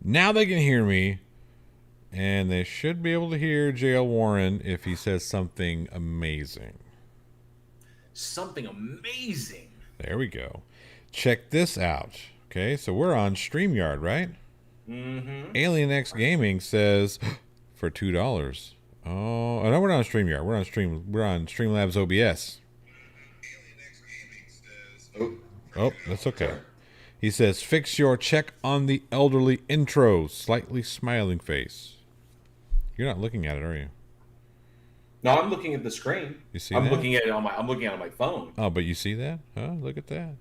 Now they can hear me, and they should be able to hear JL Warren if he says something amazing. Something amazing. There we go. Check this out. Okay, so we're on StreamYard, right? Mm-hmm. Alien X Gaming says for $2. Oh, no, we're not on StreamYard. We're on Streamlabs OBS. Oh, that's okay. Sorry. He says, fix your check on the elderly intro. Slightly smiling face. You're not looking at it, are you? No, I'm looking at the screen. You see I'm that? looking at it I'm looking at it on my phone. Oh, but you see that? Huh? Look at that.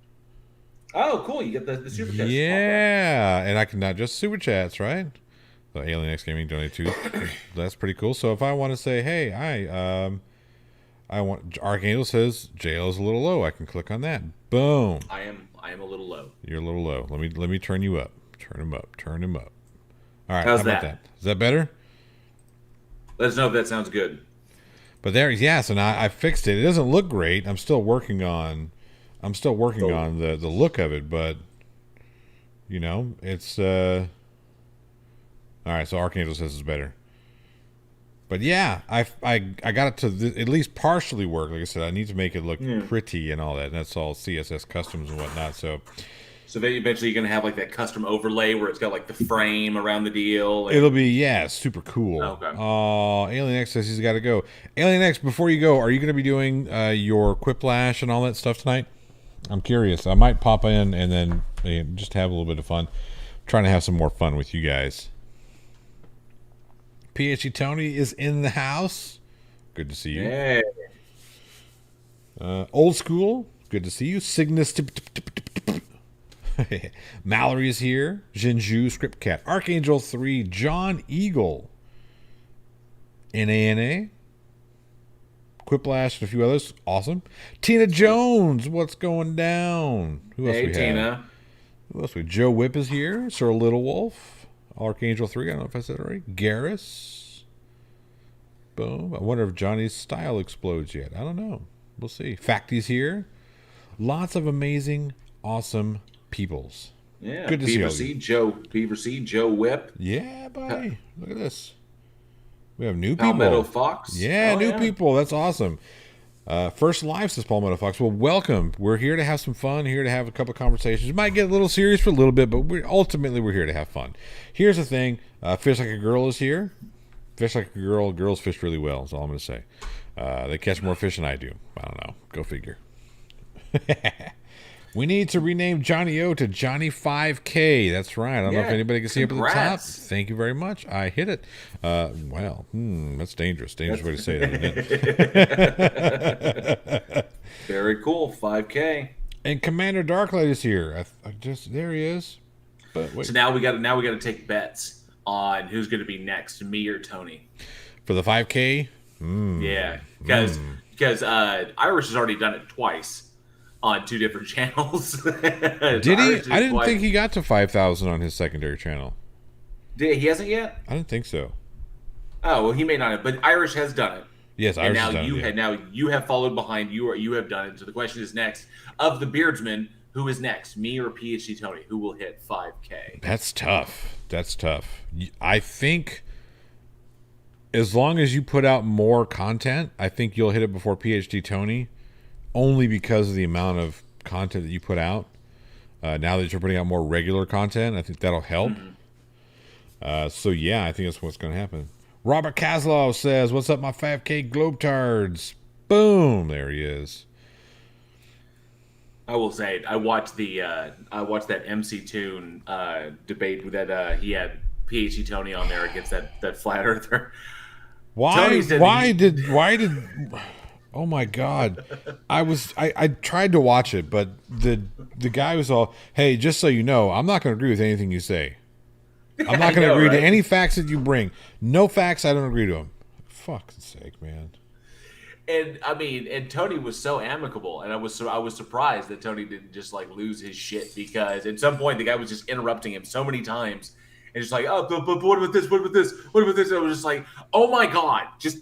Oh, cool. You get the super chats. Yeah. And I can not just super chats, right? So Alien X Gaming donated too. That's pretty cool. So if I want to say, hey, I want Archangel says JL is a little low. I can click on that. Boom. I am a little low. You're a little low. Let me turn you up. Turn him up. Turn him up. All right. How's how about that? Is that better? Let us know if that sounds good. But there, yes, and I fixed it. It doesn't look great. I'm still working on the look of it, but you know, it's all right. So Archangel says it's better. But yeah, I got it to at least partially work. Like I said, I need to make it look pretty and all that. And that's all CSS customs and whatnot. So then eventually you're gonna have like that custom overlay where it's got like the frame around the deal. it'll be super cool. Okay. Oh, Alien X says he's got to go. Alien X, before you go, are you going to be doing your Quiplash and all that stuff tonight? I'm curious. I might pop in and then just have a little bit of fun. I'm trying to have some more fun with you guys. PhD Tony is in the house. Good to see you. Yeah. Old School. Good to see you. Cygnus. Mallory is here. Jinju, Script Cat, Archangel 3, John Eagle, NANA, Quiplash, and a few others. Awesome. Tina Jones, what's going down? Who else Hey, we Tina. have? Who else? Joe Whip is here. Sir Little Wolf, Archangel 3. I don't know if I said it right. Garrus. Boom. I wonder if Johnny's style explodes yet. I don't know. We'll see. Facty's here. Lots of amazing, awesome peoples. Yeah. Good to see you. Beaver Seed, Joe Whip. Yeah, buddy. Look at this. We have new Palmetto people. Fox. Yeah, new people. That's awesome. First live, says Palmetto Fox. Well, welcome. We're here to have some fun, here to have a couple conversations. Might get a little serious for a little bit, but ultimately we're here to have fun. Here's the thing. Fish Like a Girl is here. Fish Like a Girl. Girls fish really well, is all I'm going to say. They catch more fish than I do. I don't know. Go figure. We need to rename Johnny O to Johnny 5K. That's right. I don't know if anybody can see up at the top. Thank you very much. I hit it. Well, that's dangerous. Dangerous way to say that, isn't it? Very cool. 5K. And Commander Darklight is here. There he is. But wait. So now we got to take bets on who's going to be next, me or Tony, for the 5K. Yeah, because Irish has already done it twice on two different channels. Did he? I didn't think he got to 5,000 on his secondary channel. He hasn't yet? I didn't think so. Oh, well, he may not have, but Irish has done it. Yes, Irish has done it. Now you have followed behind. You have done it. So the question is next, of the Beardsmen, who is next, me or PhD Tony? Who will hit 5K? That's tough. I think as long as you put out more content, I think you'll hit it before PhD Tony. Only because of the amount of content that you put out. Now that you're putting out more regular content, I think that'll help. So yeah, I think that's what's going to happen. Robert Kaslow says, "What's up, my 5K Globetards?" Boom, there he is. I will say, I watched that MC Toon debate that he had PhD Tony on there against that flat earther. Why did? Oh my God! I tried to watch it, but the guy was all, "Hey, just so you know, I'm not going to agree with anything you say. I'm not going to agree to any facts that you bring. No facts, I don't agree to them." Fuck's sake, man. And I mean, and Tony was so amicable, and I was surprised that Tony didn't just like lose his shit, because at some point the guy was just interrupting him so many times, and just like, "Oh, but what about this? What about this? What about this?" And I was just like, "Oh my God, just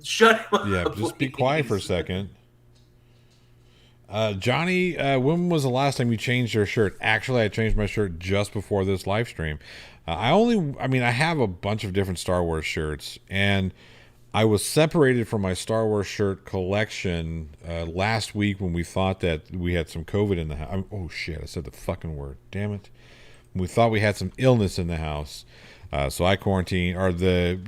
shut him up." Yeah, just be quiet for a second. Johnny, when was the last time you changed your shirt? Actually, I changed my shirt just before this live stream. I have a bunch of different Star Wars shirts, and I was separated from my Star Wars shirt collection last week when we thought that we had some COVID in the house. Oh shit! I said the fucking word. Damn it! We thought we had some illness in the house, so I quarantined, or the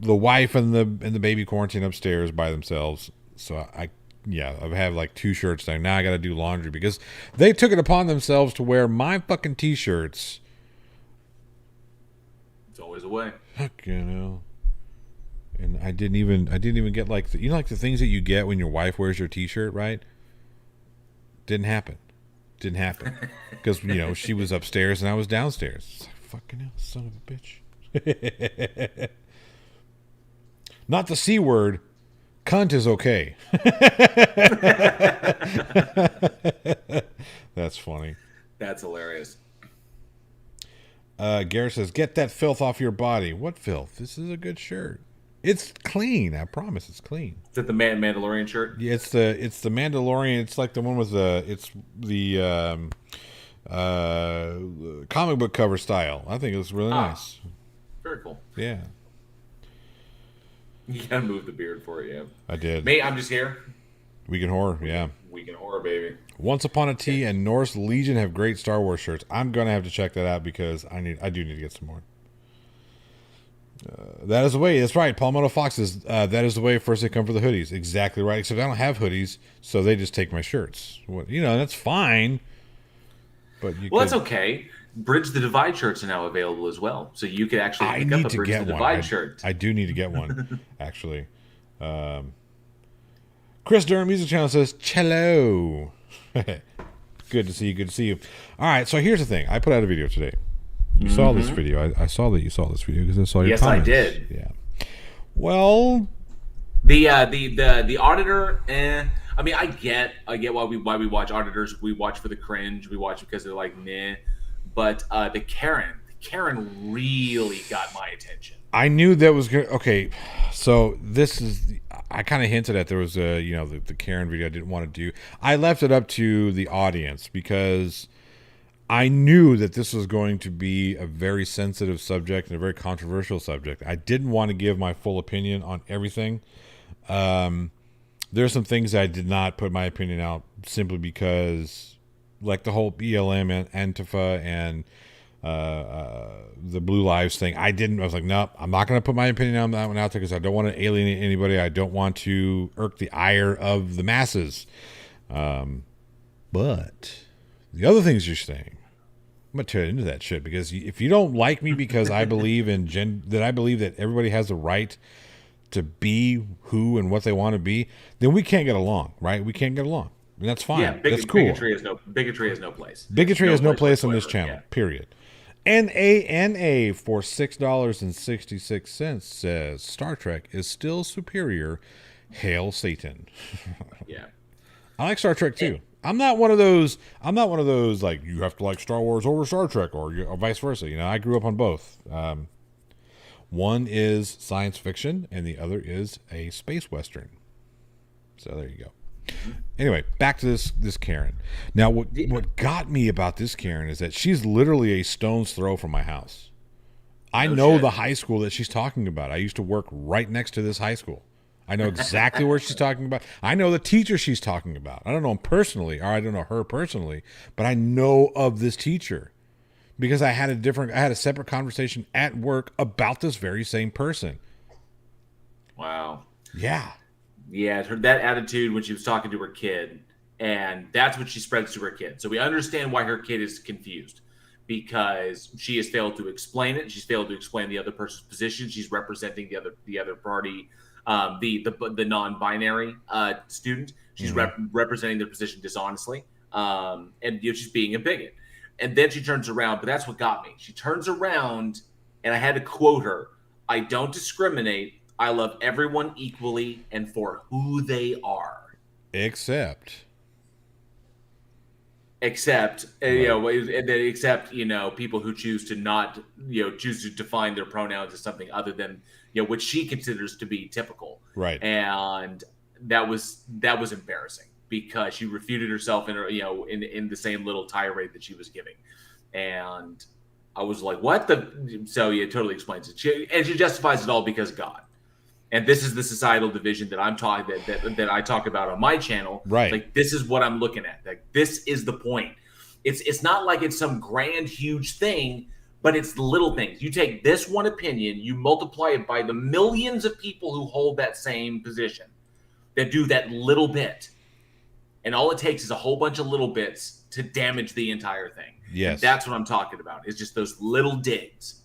wife and the baby quarantine upstairs by themselves. So I've had like 2 shirts there. Now I got to do laundry because they took it upon themselves to wear my fucking t-shirts. It's always a way. Fuck, And I didn't even get like the things that you get when your wife wears your t-shirt, right? Didn't happen because she was upstairs and I was downstairs. It's like, fucking hell, son of a bitch. Not the C word. Cunt is okay. That's funny. That's hilarious. Garrett says, "Get that filth off your body." What filth? This is a good shirt. It's clean. I promise, it's clean. Is that the Mandalorian shirt? Yeah, it's the Mandalorian. It's like the one with the comic book cover style. I think it looks really nice. Very cool. Yeah. You gotta move the beard for it, yeah. I did. Mate, I'm just here. Weekend Horror, yeah. Weekend Horror, baby. Once Upon a Tea and Norse Legion have great Star Wars shirts. I'm gonna have to check that out because I do need to get some more. That is the way. That's right. Palmetto Fox says that is the way. First they come for the hoodies. Exactly right. Except I don't have hoodies, so they just take my shirts. That's fine. But that's okay. Bridge the Divide shirts are now available as well, so you could actually pick up a Bridge the Divide shirt. I do need to get one, actually. Chris Durham Music Channel says cello. Good to see you. Good to see you. All right, so here's the thing. I put out a video today. You saw this video. I saw that you saw this video because I saw your comments. Yes, I did. Yeah. Well, the auditor. I mean, I get why we watch auditors. We watch for the cringe. We watch because they're like, nah. But the Karen really got my attention. I knew that was good. Okay, so this is. I kind of hinted at there was the Karen video I didn't want to do. I left it up to the audience because I knew that this was going to be a very sensitive subject and a very controversial subject. I didn't want to give my full opinion on everything. There's some things I did not put my opinion out simply because, like the whole BLM and Antifa and the Blue Lives thing, I was like, nope, I'm not going to put my opinion on that one out there because I don't want to alienate anybody. I don't want to irk the ire of the masses. But the other things you're saying, I'm going to turn into that shit because if you don't like me because I believe that I believe that everybody has the right to be who and what they want to be, then we can't get along, right? We can't get along. And that's fine. Yeah, that's cool. Bigotry has no place. Bigotry has no place on this channel, period. NANA for $6.66 says Star Trek is still superior. Hail Satan. Yeah. I like Star Trek too. I'm not one of those like you have to like Star Wars over Star Trek or vice versa. I grew up on both. One is science fiction and the other is a space western. So there you go. Anyway, back to this Karen. Now, what got me about this Karen is that she's literally a stone's throw from my house. I know the high school that she's talking about. I used to work right next to this high school. I know exactly where she's talking about. I know the teacher she's talking about. I don't know him personally, or I don't know her personally, but I know of this teacher because I had a separate conversation at work about this very same person. Wow. Yeah. Yeah, that attitude when she was talking to her kid, and that's what she spreads to her kid. So we understand why her kid is confused because she has failed to explain it. She's failed to explain the other person's position. She's representing the other party, the non-binary student. She's representing their position dishonestly, and she's being a bigot. And then she turns around, but that's what got me. She turns around, and I had to quote her: "I don't discriminate. I love everyone equally and for who they are." Except, right. Except people who choose to not, choose to define their pronouns as something other than, what she considers to be typical. Right. And that was embarrassing. because she refuted herself in her, in the same little tirade that she was giving. And I was like, what the? So yeah, it totally explains it. She justifies it all because God. And this is the societal division that I'm talking that I talk about on my channel. Right. Like, this is what I'm looking at. Like, this is the point. It's not like it's some grand, huge thing, but it's the little things. You take this one opinion, you multiply it by the millions of people who hold that same position, that do that little bit, and all it takes is a whole bunch of little bits to damage the entire thing. Yes. And that's what I'm talking about. It's just those little digs.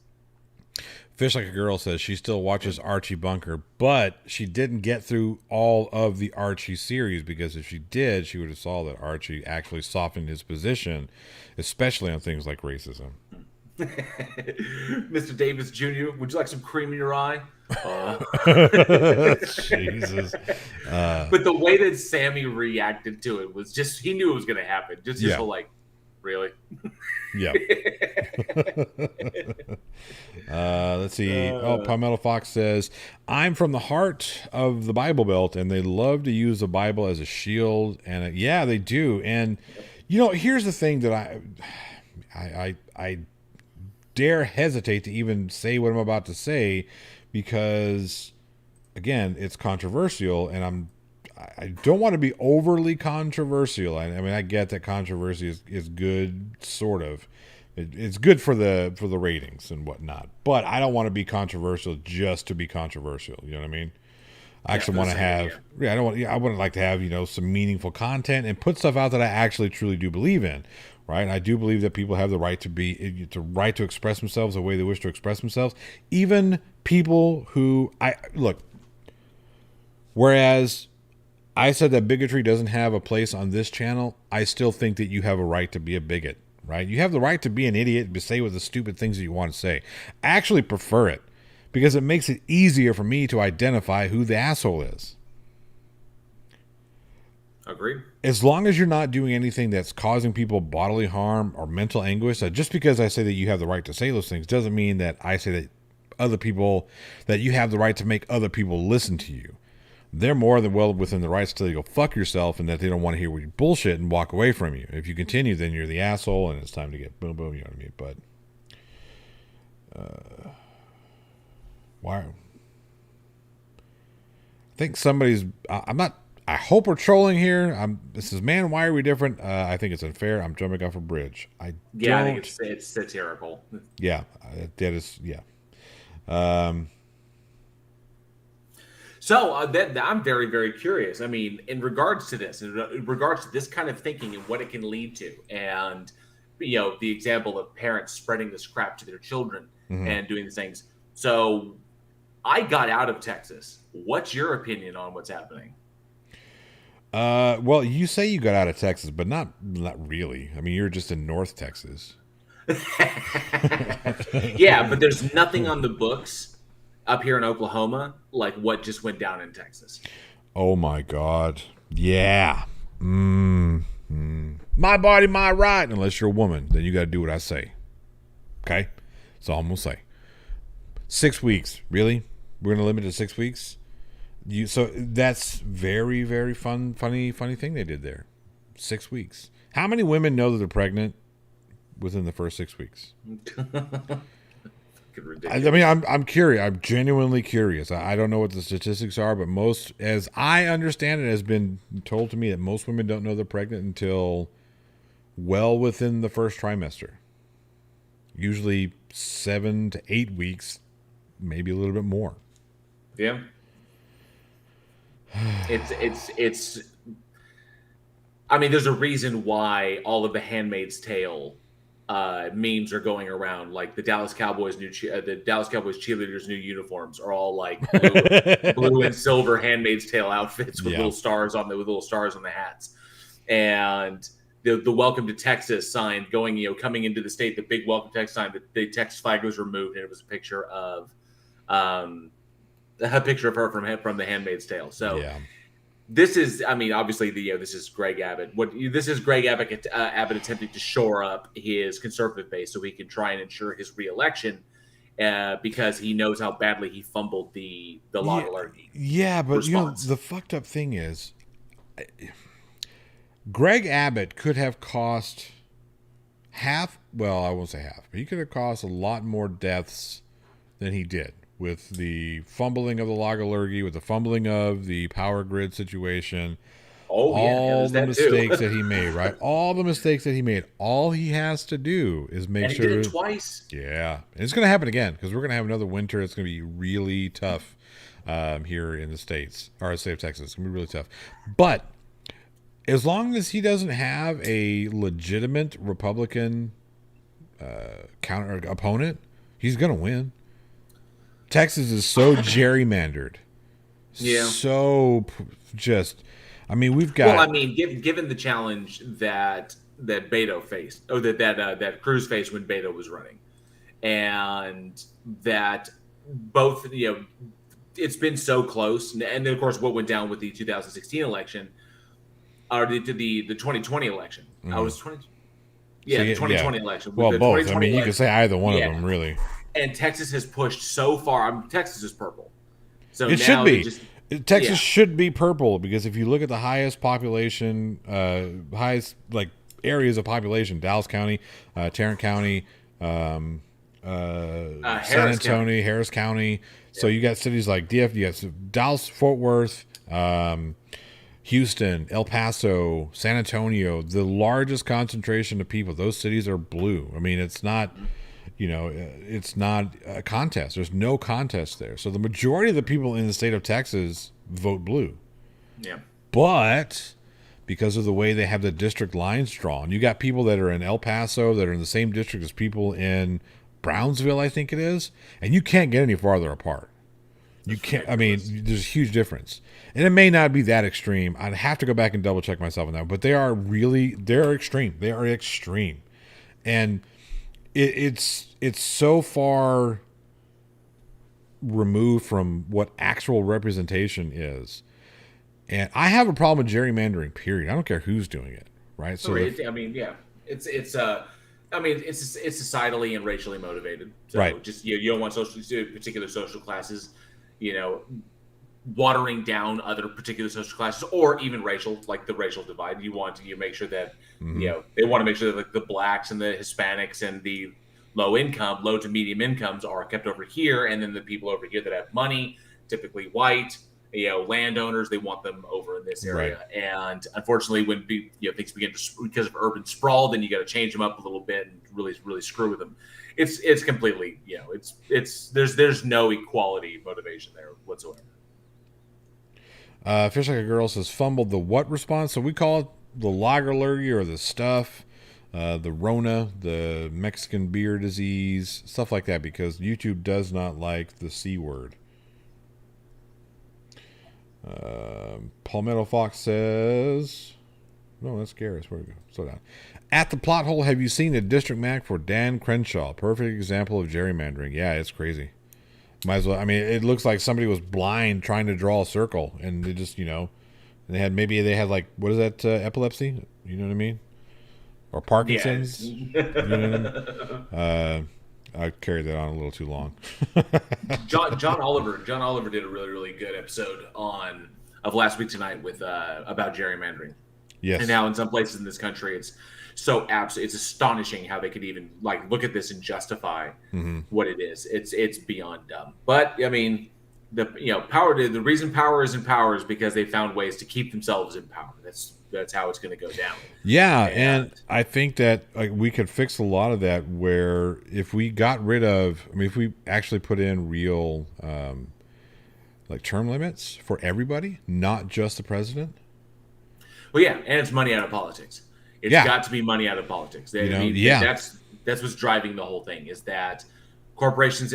Fish Like a Girl says she still watches Archie Bunker, but she didn't get through all of the Archie series, because if she did, she would have saw that Archie actually softened his position, especially on things like racism. Mr. Davis Jr., would you like some cream in your eye? Jesus. But the way that Sammy reacted to it was just, he knew it was going to happen. Just Yeah. whole, like, really? Yeah. Let's see. Palmetto Fox says, I'm from the heart of the Bible Belt, and they love to use the Bible as a shield. And yeah, they do. And here's the thing that I dare hesitate to even say what I'm about to say, because again, it's controversial, and I don't want to be overly controversial. I mean, I get that controversy is good, sort of. It's good for the ratings and whatnot, but I don't want to be controversial just to be controversial. You know what I mean? I actually want to have, I wouldn't like to have, some meaningful content and put stuff out that I actually truly do believe in, right? I do believe that people have the right to express themselves the way they wish to express themselves. Even people who whereas I said that bigotry doesn't have a place on this channel, I still think that you have a right to be a bigot, right? You have the right to be an idiot, to say what the stupid things that you want to say. I actually prefer it, because it makes it easier for me to identify who the asshole is. Agreed. As long as you're not doing anything that's causing people bodily harm or mental anguish, just because I say that you have the right to say those things doesn't mean that I say that you have the right to make other people listen to you. They're more than well within the rights to tell you go fuck yourself, and that they don't want to hear your bullshit and walk away from you. If you continue, then you're the asshole, and it's time to get boom, boom, you know what I mean? But why? I think somebody's. I'm not. I hope we're trolling here. This is, man, why are we different? I think it's unfair. I'm jumping off a bridge. I think it's satirical. Yeah, that is. Yeah. So I'm very, very curious. I mean, in regards to this kind of thinking and what it can lead to, and the example of parents spreading this crap to their children and doing these things. So I got out of Texas. What's your opinion on what's happening? Well, you say you got out of Texas, but not really. I mean, you're just in North Texas. Yeah, but there's nothing on the books up here in Oklahoma like what just went down in Texas. Oh my God. Yeah. My body, my right. Unless you're a woman, then you got to do what I say. Okay? That's all I'm going to say. 6 weeks. Really? We're going to limit it to 6 weeks? So that's very, very funny thing they did there. 6 weeks. How many women know that they're pregnant within the first 6 weeks? I mean, I'm curious. I'm genuinely curious. I don't know what the statistics are, but most, as I understand it, has been told to me that most women don't know they're pregnant until well within the first trimester. Usually 7 to 8 weeks, maybe a little bit more. Yeah. It's. I mean, there's a reason why all of the Handmaid's Tale memes are going around. Like the Dallas Cowboys cheerleaders' new uniforms are all like blue and silver Handmaid's Tale outfits with little stars on the hats, and the Welcome to Texas sign coming into the state. The big Welcome to Texas sign. The Texas flag was removed, and it was a picture of her from the Handmaid's Tale. So. Yeah. This is, I mean, obviously, this is Greg Abbott. This is Greg Abbott attempting to shore up his conservative base so he can try and ensure his reelection, because he knows how badly he fumbled the law alert. Yeah, but response. The fucked up thing is, Greg Abbott could have cost half. Well, I won't say half, but he could have caused a lot more deaths than he did with the fumbling of the loggerlurgy, with the fumbling of the power grid situation, Oh yeah, all there's the that too. mistakes that he made, right? All the mistakes that he made. All he has to do is make And he did sure. it twice. Yeah. And it's going to happen again because we're going to have another winter. It's going to be really tough here in the States, or the state of Texas. It's going to be really tough. But as long as he doesn't have a legitimate Republican counter opponent, he's going to win. Texas is so gerrymandered. Yeah. So just, I mean, we've got. Well, I mean, given the challenge that Beto faced, or that Cruz faced when Beto was running, and that both, it's been so close, and then of course what went down with the 2016 election, or the 2020 election. I was 20. Yeah, So, the 2020 election. Well, The both. I 2020 mean, you could say either one of them, really. And Texas has pushed so far. Texas is purple, so It now should be. just Texas should be purple because if you look at the highest population, highest like areas of population, Dallas County, Tarrant County, San Antonio, Harris County. So you got cities like DF, you got Dallas, Fort Worth, Houston, El Paso, San Antonio. The largest concentration of people. Those cities are blue. I mean, it's not. It's not a contest. There's no contest there. So the majority of the people in the state of Texas vote blue. Yeah. But because of the way they have the district lines drawn, you got people that are in El Paso that are in the same district as people in Brownsville, I think it is, and you can't get any farther apart. You can't. I mean, there's a huge difference, and it may not be that extreme. I'd have to go back and double check myself on that, but they're extreme. They are extreme, and it's so far removed from what actual representation is. And I have a problem with gerrymandering, period. I don't care who's doing it, right? So I mean, yeah, it's societally and racially motivated. So right. Just you don't want particular social classes, watering down other particular social classes, or even racial, like the racial divide. You make sure that they want to make sure that like the blacks and the Hispanics and the low to medium incomes are kept over here, and then the people over here that have money, typically white, landowners, they want them over in this area. Right. And unfortunately, when things begin to, because of urban sprawl, then you got to change them up a little bit and really screw with them. It's completely, there's no equality motivation there whatsoever. Fish Like a Girl says fumbled the what response? So we call it the lagerlurgy or the stuff, the Rona, the Mexican beer disease, stuff like that, because YouTube does not like the C word. Palmetto Fox says, no, that's Garris. Where we go? Slow down. At the plot hole, have you seen the district map for Dan Crenshaw? Perfect example of gerrymandering. Yeah, it's crazy. Might as well. I mean, it looks like somebody was blind trying to draw a circle, and they just, they had like, what is that? Epilepsy? You know what I mean? Or Parkinson's? Yeah. You know what I mean? I carried that on a little too long. John Oliver did a really good episode of Last Week Tonight with about gerrymandering. Yes. And how in some places in this country it's so it's astonishing how they could even like look at this and justify what it is. It's beyond dumb. But I mean, the reason power is in power is because they found ways to keep themselves in power. That's how it's going to go down. Yeah, and I think that we could fix a lot of that where if we got rid of, if we actually put in real term limits for everybody, not just the president. Well, yeah, and it's money out of politics. It's got to be money out of politics. That's what's driving the whole thing, is that corporations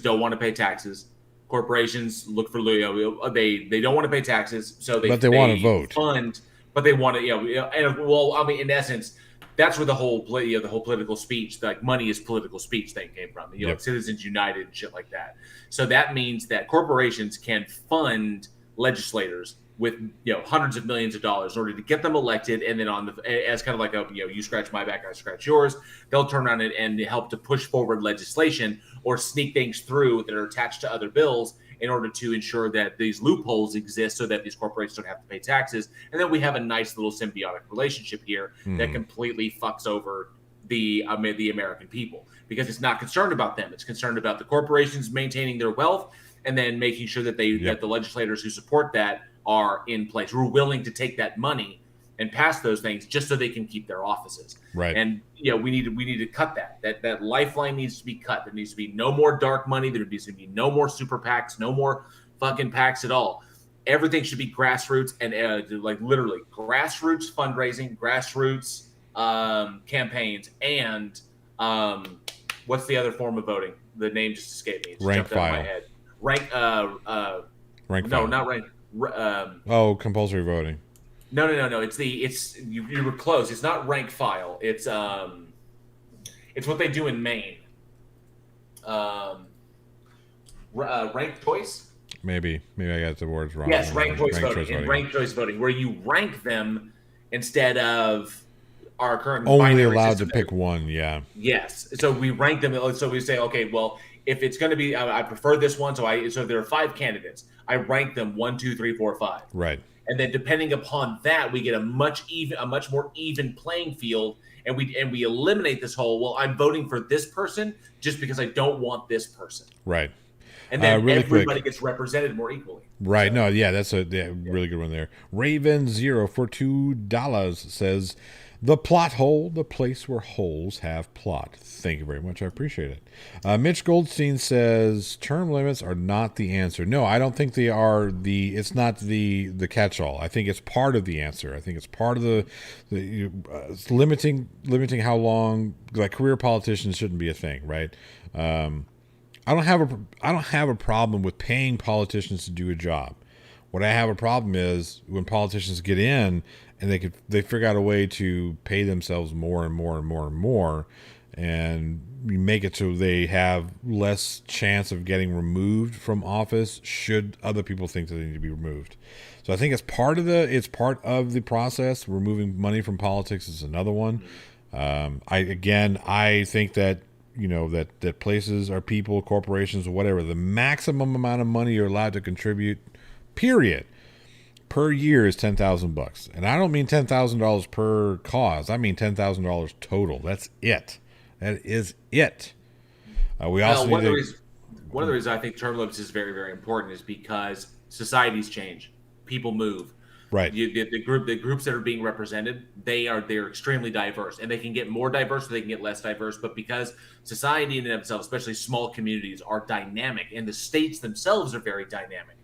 don't want to pay taxes. Corporations look for they don't want to pay taxes, so they want to vote. Fund, but they want to in essence, that's where the whole political speech, like money is political speech thing came from. Like Citizens United and shit like that. So that means that corporations can fund legislators with hundreds of millions of dollars in order to get them elected, and then as kind of like you scratch my back, I scratch yours. They'll turn around and help to push forward legislation or sneak things through that are attached to other bills, in order to ensure that these loopholes exist so that these corporations don't have to pay taxes. And then we have a nice little symbiotic relationship here that completely fucks over the American people, because it's not concerned about them. It's concerned about the corporations maintaining their wealth and then making sure that that the legislators who support that are in place, who are willing to take that money and pass those things just so they can keep their offices. Right. And we need to cut that lifeline needs to be cut. There needs to be no more dark money. There needs to be no more super PACs, no more fucking PACs at all. Everything should be grassroots and like literally grassroots fundraising, grassroots campaigns, and what's the other form of voting? The name just escaped me. It just rank jumped out of my file. head. Rank No, file. not rank. Compulsory voting. No. You were close. It's not rank file. It's what they do in Maine. Ranked choice. Maybe I got the words wrong. Yes, ranked choice voting. Ranked choice voting, where you rank them instead of our current only binary allowed system. to pick one. Yeah. Yes. So we rank them. So we say, okay, well, if it's going to be, I prefer this one. So there are 5 candidates. I rank them 1, 2, 3, 4, 5. Right. And then depending upon that, we get a much more even playing field, and we eliminate this whole, well, I'm voting for this person just because I don't want this person. Right. And then really everybody quick. gets represented more equally. Right. No, yeah, that's a really good one there. Raven0 for $2 says, the plot hole, the place where holes have plot. Thank you very much. I appreciate it. Mitch Goldstein says, term limits are not the answer. No, I don't think they are it's not the catch-all. I think it's part of the answer. I think it's part of the limiting how long, like, career politicians shouldn't be a thing, right? I don't have a problem with paying politicians to do a job. What I have a problem is when politicians get in and they figure out a way to pay themselves more and more and more and more, and you make it so they have less chance of getting removed from office should other people think that they need to be removed. So I think it's part of the process. Removing money from politics is another one. I think that, that places or people, corporations, or whatever, the maximum amount of money you're allowed to contribute, period, per year is $10,000. And I don't mean $10,000 per cause. I mean $10,000 total. That's it. That is it. We also one of the reasons I think term limits is very, very important is because societies change, people move. Right. The groups that are being represented, they're extremely diverse, and they can get more diverse or they can get less diverse. But because society in and of itself, especially small communities, are dynamic, and the states themselves are very dynamic,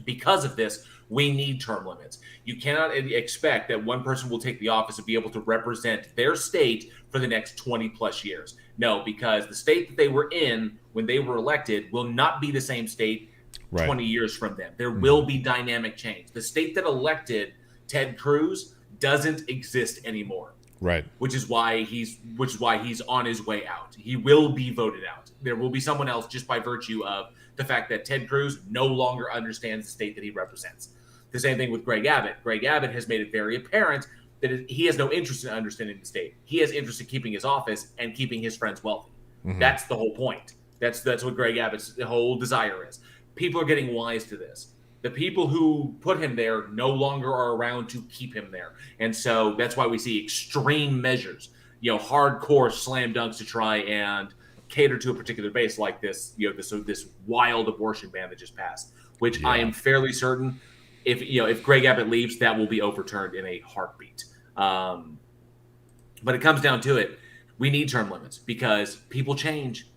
because of this, we need term limits. You cannot expect that one person will take the office and be able to represent their state for the next 20 plus years. No, because the state that they were in when they were elected will not be the same state 20 years from then. There will be dynamic change. The state that elected Ted Cruz doesn't exist anymore. Right. Which is why he's on his way out. He will be voted out. There will be someone else just by virtue of the fact that Ted Cruz no longer understands the state that he represents. The same thing with Greg Abbott. Greg Abbott has made it very apparent that he has no interest in understanding the state. He has interest in keeping his office and keeping his friends wealthy. Mm-hmm. That's the whole point. That's what Greg Abbott's whole desire is. People are getting wise to this. The people who put him there no longer are around to keep him there. And so that's why we see extreme measures, hardcore slam dunks to try and cater to a particular base like this, this wild abortion ban that just passed, which I am fairly certain if Greg Abbott leaves, that will be overturned in a heartbeat. But it comes down to it. We need term limits because people change.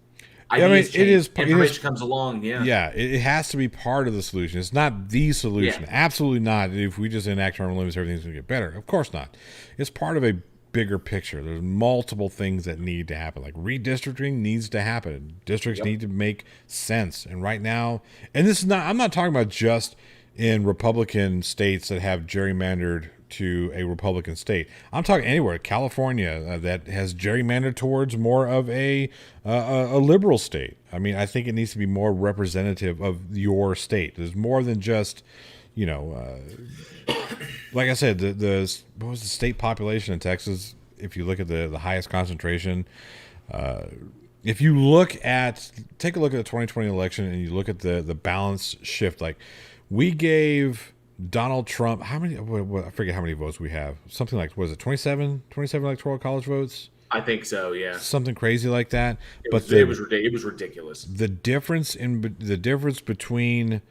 Information comes along. Yeah, it has to be part of the solution. It's not the solution. Yeah. Absolutely not. If we just enact term limits, everything's going to get better. Of course not. It's part of a bigger picture. There's multiple things that need to happen. Like redistricting needs to happen. Districts need to make sense. And right now, and this is not, I'm not talking about just in Republican states that have gerrymandered to a Republican state. I'm talking anywhere. California that has gerrymandered towards more of a liberal state. I mean, I think it needs to be more representative of your state. There's more than just, like I said, what was the state population in Texas? If you look at the highest concentration, If you take a look at the 2020 election and you look at the balance shift, like we gave Donald Trump, how many, I forget how many votes we have. Something like, was it 27 electoral college votes? I think so. Yeah, Something crazy like that. But it was ridiculous. the difference between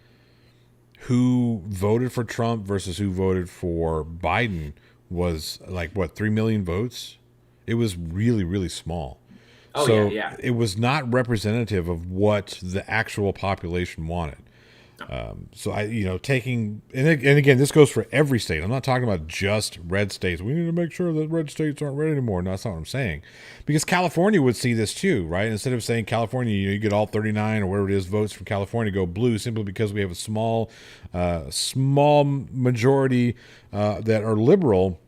who voted for Trump versus who voted for Biden was like what, 3 million votes? It was really, really small. Oh So yeah. it was not representative of what the actual population wanted. So taking and again, this goes for every state. I'm not talking about just red states. We need to make sure that red states aren't red anymore. No, that's not what I'm saying, because California would see this too, right? Instead of saying California, you get all 39 or whatever it is votes from California go blue simply because we have a small majority that are liberal.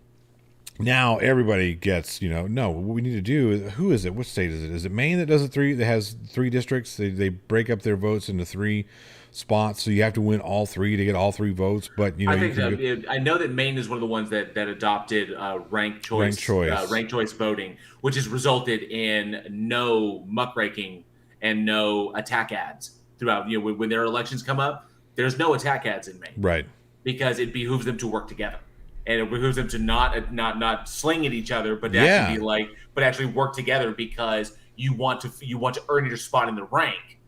Now everybody gets, no, what we need to do is, who is it? What state is it? Is it Maine that does that has three districts? They break up their votes into three spots, so you have to win all three to get all three votes. But I think I know that Maine is one of the ones that adopted ranked choice voting, which has resulted in no muckraking and no attack ads throughout. When their elections come up, there's no attack ads in Maine, right? Because it behooves them to work together. And it behooves them to not sling at each other, but to actually work together, because you want to earn your spot in the rank,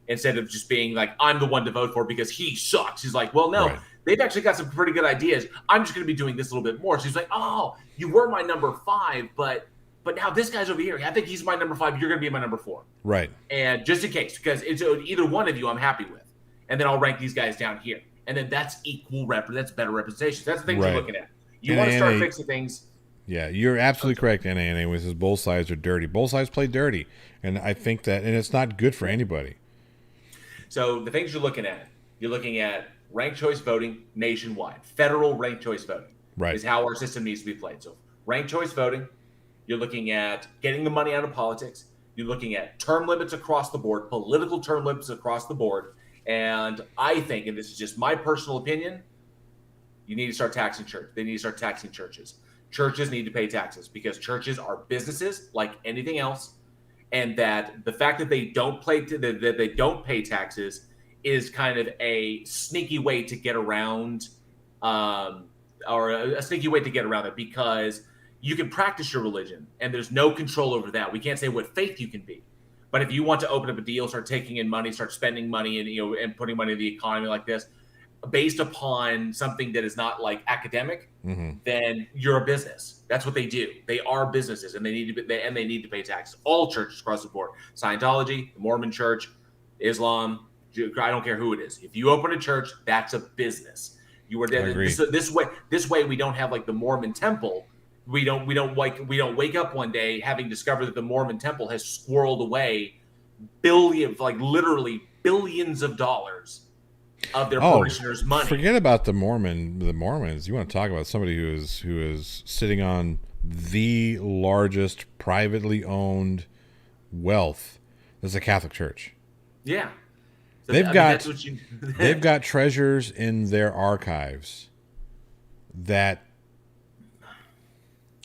instead of just being like, I'm the one to vote for because he sucks. He's like, well, no, they've actually got some pretty good ideas. I'm just going to be doing this a little bit more. So he's like, oh, you were my number 5, but now this guy's over here. I think he's my number 5. You're going to be my number 4, right? And just in case, because it's either one of you I'm happy with, and then I'll rank these guys down here, and then that's that's better representation. That's the things you're looking at. You want to start fixing things. Yeah, you're absolutely correct. NANA says both sides are dirty. Both sides play dirty, and I think that, and it's not good for anybody. So the things you're looking at ranked choice voting nationwide. Federal ranked choice voting is how our system needs to be played. So ranked choice voting, you're looking at getting the money out of politics. You're looking at term limits across the board, political term limits across the board. And I think, and this is just my personal opinion, you need to start taxing church. They need to start taxing churches. Churches need to pay taxes, because churches are businesses like anything else, and that the fact that they don't pay taxes is kind of a sneaky way to get around, or a sneaky way to get around it, because you can practice your religion and there's no control over that. We can't say what faith you can be, but if you want to open up a deal, start taking in money, start spending money, and putting money in the economy like this, based upon something that is not like academic, then you're a business. That's what they do. They are businesses, and they need to pay taxes. All churches across the board: Scientology, the Mormon Church, Islam. I don't care who it is. If you open a church, that's a business. You are this way. We don't have like the Mormon Temple. We don't wake up one day having discovered that the Mormon Temple has squirreled away literally billions of dollars of their parishioners' money. Forget about the Mormons. You want to talk about somebody who is sitting on the largest privately owned wealth. That's the Catholic Church. Yeah. So, they've got treasures in their archives that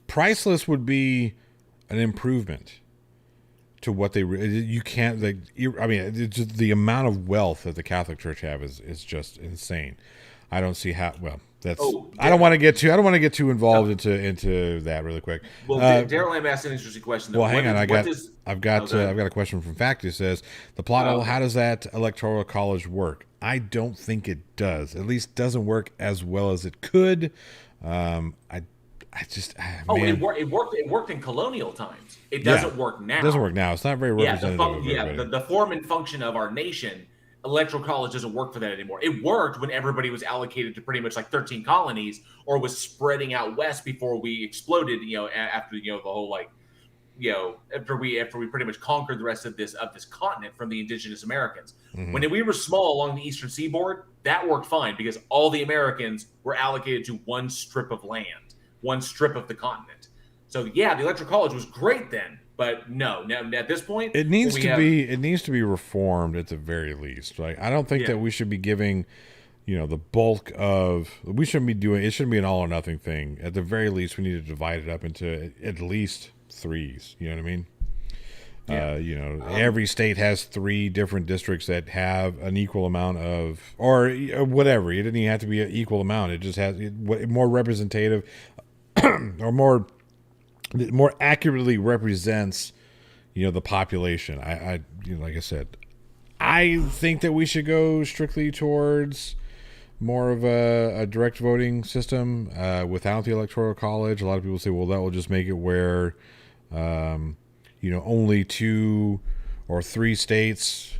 priceless would be an improvement to what you can't, like, I mean, it's just the amount of wealth that the Catholic Church have is just insane. I don't see how. Well, that's. I don't want to get too involved into that really quick. Well, Daryl Lamb asked an interesting question. Well, hang on. I've got a question from Fact who says the plot hole. How does that electoral college work? I don't think it does. At least doesn't work as well as it could. It worked in colonial times. It doesn't work now. It doesn't work now. It's not very representative. The form and function of our nation, electoral college doesn't work for that anymore. It worked when everybody was allocated to pretty much like 13 colonies, or was spreading out west before we exploded. After the whole after we pretty much conquered the rest of this continent from the indigenous Americans. Mm-hmm. When we were small along the eastern seaboard, that worked fine because all the Americans were allocated to one strip of land, one strip of the continent. So yeah, the electoral college was great then, but no, at this point, it needs to be reformed at the very least. Like, I don't think that we should be giving, the bulk of, we shouldn't be doing, it shouldn't be an all or nothing thing. At the very least, we need to divide it up into at least threes. You know what I mean? Yeah. Every state has 3 different districts that have an equal amount of, or whatever. It doesn't even have to be an equal amount. It just has more representative, or more accurately represents, the population. Like I said, I think that we should go strictly towards more of a direct voting system without the electoral college. A lot of people say, well, that will just make it where, only 2 or 3 states,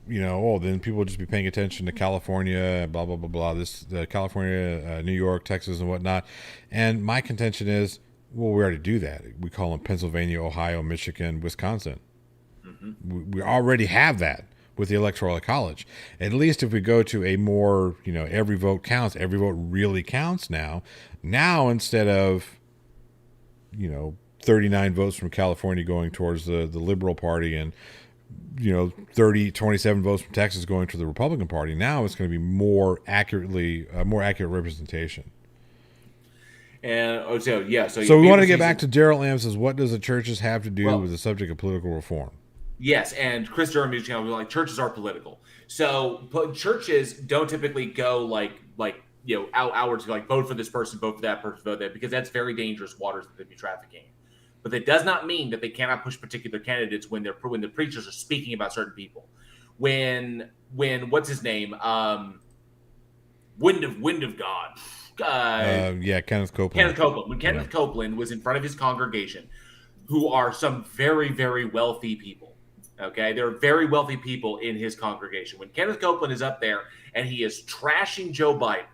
then people will just be paying attention to California, blah, blah, blah, blah, California, New York, Texas, and whatnot. And my contention is, well, we already do that. We call them Pennsylvania, Ohio, Michigan, Wisconsin. Mm-hmm. We already have that with the electoral college. At least if we go to a more, every vote counts, every vote really counts now. Now, instead of, 39 votes from California going towards the Liberal Party and, 27 votes from Texas going to the Republican Party, now it's going to be more accurate representation. And so we want to get back to Daryl M. says, what does the churches have to do with the subject of political reform? Yes, and Chris Durham used to was like, churches are political. So churches don't typically go outward to vote for this person, vote for that person, vote that, because that's very dangerous waters that they'd be trafficking. But that does not mean that they cannot push particular candidates when the preachers are speaking about certain people. When what's his name? Wind of God. Kenneth Copeland. Kenneth Copeland. When Kenneth Copeland was in front of his congregation, who are some very, very wealthy people. Okay, there are very wealthy people in his congregation. When Kenneth Copeland is up there and he is trashing Joe Biden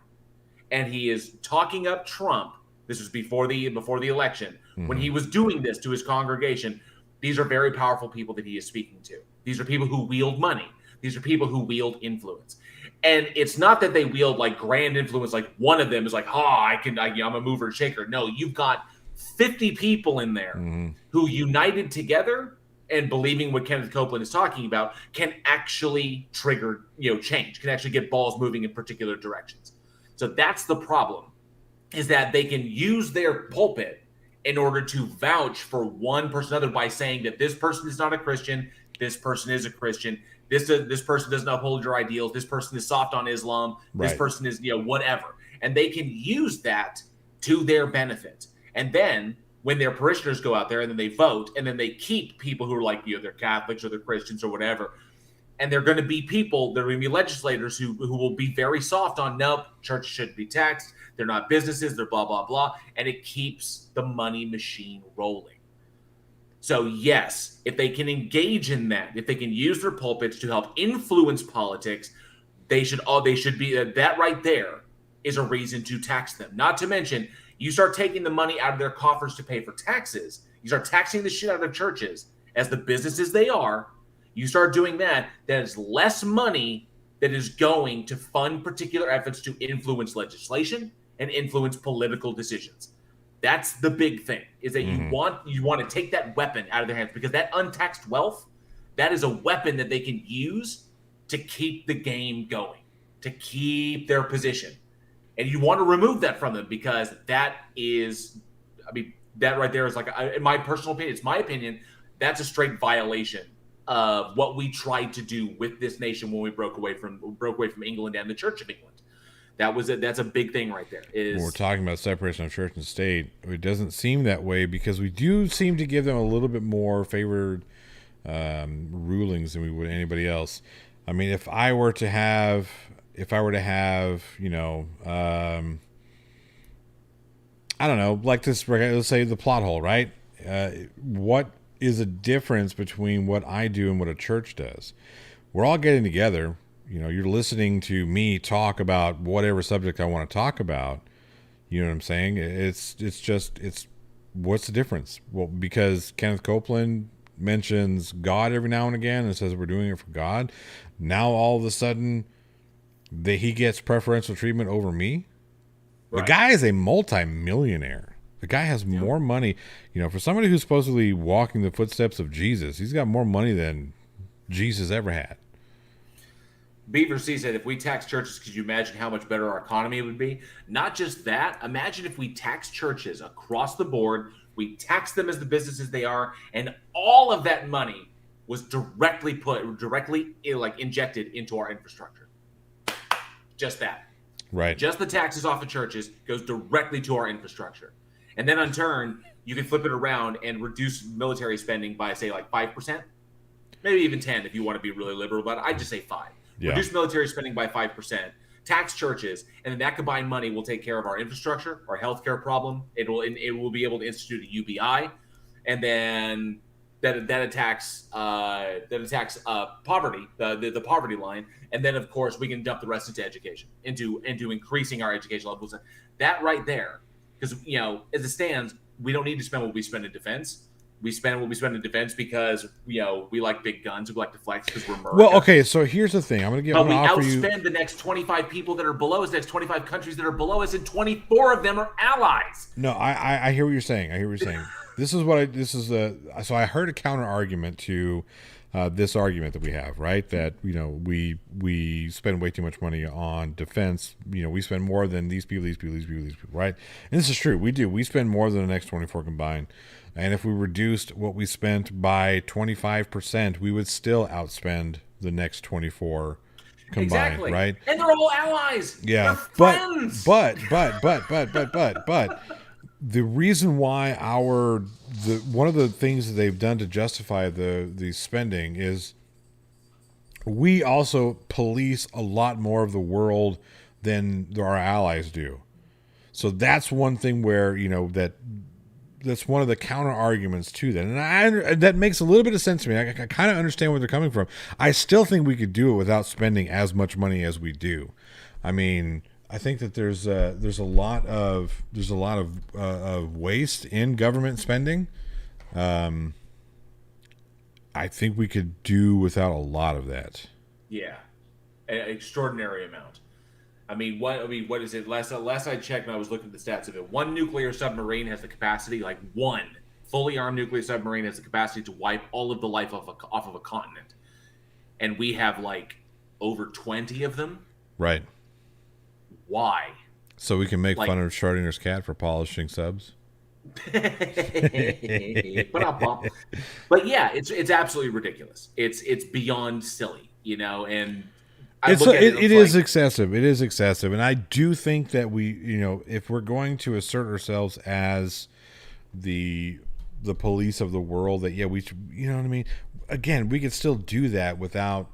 and he is talking up Trump, this was before the election. Mm-hmm. When he was doing this to his congregation, these are very powerful people that he is speaking to. These are people who wield money. These are people who wield influence. And it's not that they wield grand influence. Like one of them is I'm a mover and shaker. No, you've got 50 people in there who united together and believing what Kenneth Copeland is talking about can actually trigger, change, can actually get balls moving in particular directions. So that's the problem, is that they can use their pulpit in order to vouch for one person or another by saying that this person is not a Christian, this person is a Christian, this person doesn't uphold your ideals, this person is soft on Islam, this person is, whatever. And they can use that to their benefit. And then when their parishioners go out there and then they vote and then they keep people who are they're Catholics or they're Christians or whatever, and they're going to be people, they're going to be legislators who will be very soft on, nope, churches shouldn't be taxed, they're not businesses, they're blah, blah, blah, and it keeps the money machine rolling. So yes, if they can engage in that, if they can use their pulpits to help influence politics, they should be, that right there is a reason to tax them. Not to mention, you start taking the money out of their coffers to pay for taxes. You start taxing the shit out of churches as the businesses they are. You start doing that, that is less money that is going to fund particular efforts to influence legislation and influence political decisions. That's the big thing, is that you want to take that weapon out of their hands, because that untaxed wealth, that is a weapon that they can use to keep the game going, to keep their position. And you want to remove that from them, because that is, that right there is in my personal opinion, it's my opinion, that's a straight violation of what we tried to do with this nation when we broke away from England and the Church of England. That's a big thing right there. When we're talking about separation of church and state, it doesn't seem that way, because we do seem to give them a little bit more favored rulings than we would anybody else. If I were to have, I don't know, like this, let's say the plot hole, right? What is the difference between what I do and what a church does? We're all getting together. You're listening to me talk about whatever subject I want to talk about. You know what I'm saying? It's what's the difference? Well, because Kenneth Copeland mentions God every now and again and says we're doing it for God. Now all of a sudden he gets preferential treatment over me. Right. The guy is a multi-millionaire. The guy has more money. For somebody who's supposedly walking the footsteps of Jesus, he's got more money than Jesus ever had. Beaver C said, if we tax churches, could you imagine how much better our economy would be? Not just that. Imagine if we tax churches across the board. We tax them as the businesses they are, and all of that money was directly injected into our infrastructure. Just that. Right. Just the taxes off of churches goes directly to our infrastructure. And then in turn, you can flip it around and reduce military spending by, say, like 5%. Maybe even 10 if you want to be really liberal, but I'd just say 5. Yeah. Reduce military spending by 5%. Tax churches, and then that combined money will take care of our infrastructure, our healthcare problem. It will be able to institute a UBI, and then that attacks poverty, the poverty line, and then of course we can dump the rest into education, into increasing our education levels. That right there, because as it stands, we don't need to spend what we spend in defense. We spend what we spend in defense because we like big guns. We like to flex because we're America. Well, okay, so here's the thing. I'm going to outspend the next 25 people that are below us, the next 25 countries that are below us, and 24 of them are allies. No, I hear what you're saying. So I heard a counter argument to this argument that we have, right? That we spend way too much money on defense. We spend more than these people, right? And this is true. We do. We spend more than the next 24 combined. And if we reduced what we spent by 25%, we would still outspend the next 24 combined, exactly. Right? And they're all allies. Yeah, they're friends. But the reason why one of the things that they've done to justify the spending is we also police a lot more of the world than our allies do. So that's one thing where that's one of the counter arguments to that, and that makes a little bit of sense to me. I kind of understand where they're coming from. I still think we could do it without spending as much money as we do. I mean, I think that there's a lot of waste in government spending. I think we could do without a lot of that. Yeah, an extraordinary amount. What is it? Last I checked, and I was looking at the stats of it. One nuclear submarine has the capacity, like one fully armed nuclear submarine has the capacity to wipe all of the life off of a continent, and we have like over 20 of them. Right. Why? So we can make fun of Schrodinger's cat for polishing subs. But yeah, it's absolutely ridiculous. It's beyond silly, and. It is excessive. It is excessive, and I do think that we, if we're going to assert ourselves as the police of the world, that we should, what I mean. Again, we could still do that without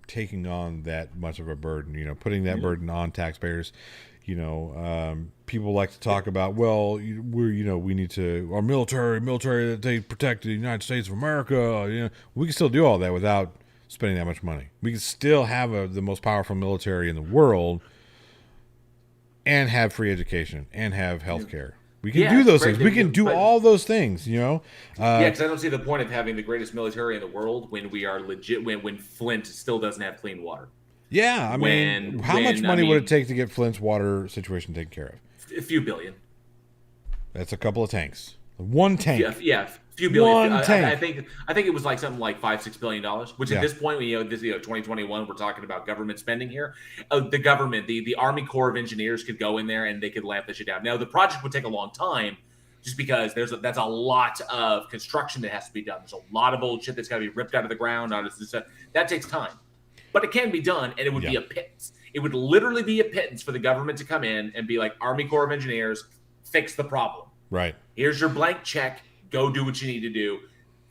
taking on that much of a burden. Putting that burden on taxpayers. People like to talk about, well, we need to our military that they protect the United States of America. We can still do all that without spending that much money. We can still have the most powerful military in the world and have free education and have health care. We can do those things. We can do all those things, because I don't see the point of having the greatest military in the world when we are legit, when Flint still doesn't have clean water. Yeah, how much money would it take to get Flint's water situation taken care of? A few billion. That's a couple of tanks. One tank. Yeah. Few billion. One tank. I think it was like something like $5-6 billion, which at this point, 2021, we're talking about government spending here. The government, the Army Corps of Engineers could go in there and they could lamp this shit down. Now, the project would take a long time, just because that's a lot of construction that has to be done. There's a lot of old shit that's got to be ripped out of the ground. That takes time, but it can be done, and it would be a pittance. It would literally be a pittance for the government to come in and be like, Army Corps of Engineers, fix the problem. Right. Here's your blank check. Go do what you need to do.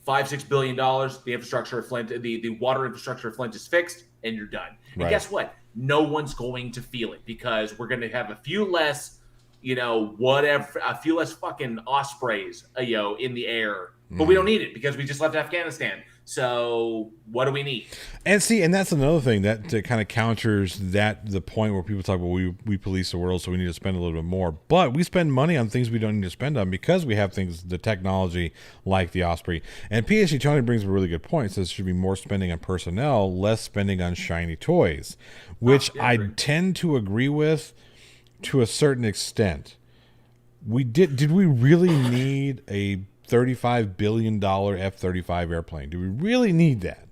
$5-6 billion. The infrastructure of Flint, the water infrastructure of Flint is fixed, and you're done. And guess what? No one's going to feel it, because we're going to have a few less, a few less fucking ospreys, in the air. But we don't need it because we just left Afghanistan. So what do we need? And that's another thing that kind of counters the point where people talk about we police the world, so we need to spend a little bit more. But we spend money on things we don't need to spend on because we have the technology like the Osprey. And PhD Tony brings a really good point. It says there should be more spending on personnel, less spending on shiny toys, which I tend to agree with to a certain extent. Did we really need a $35 billion F-35 airplane? Do we really need that?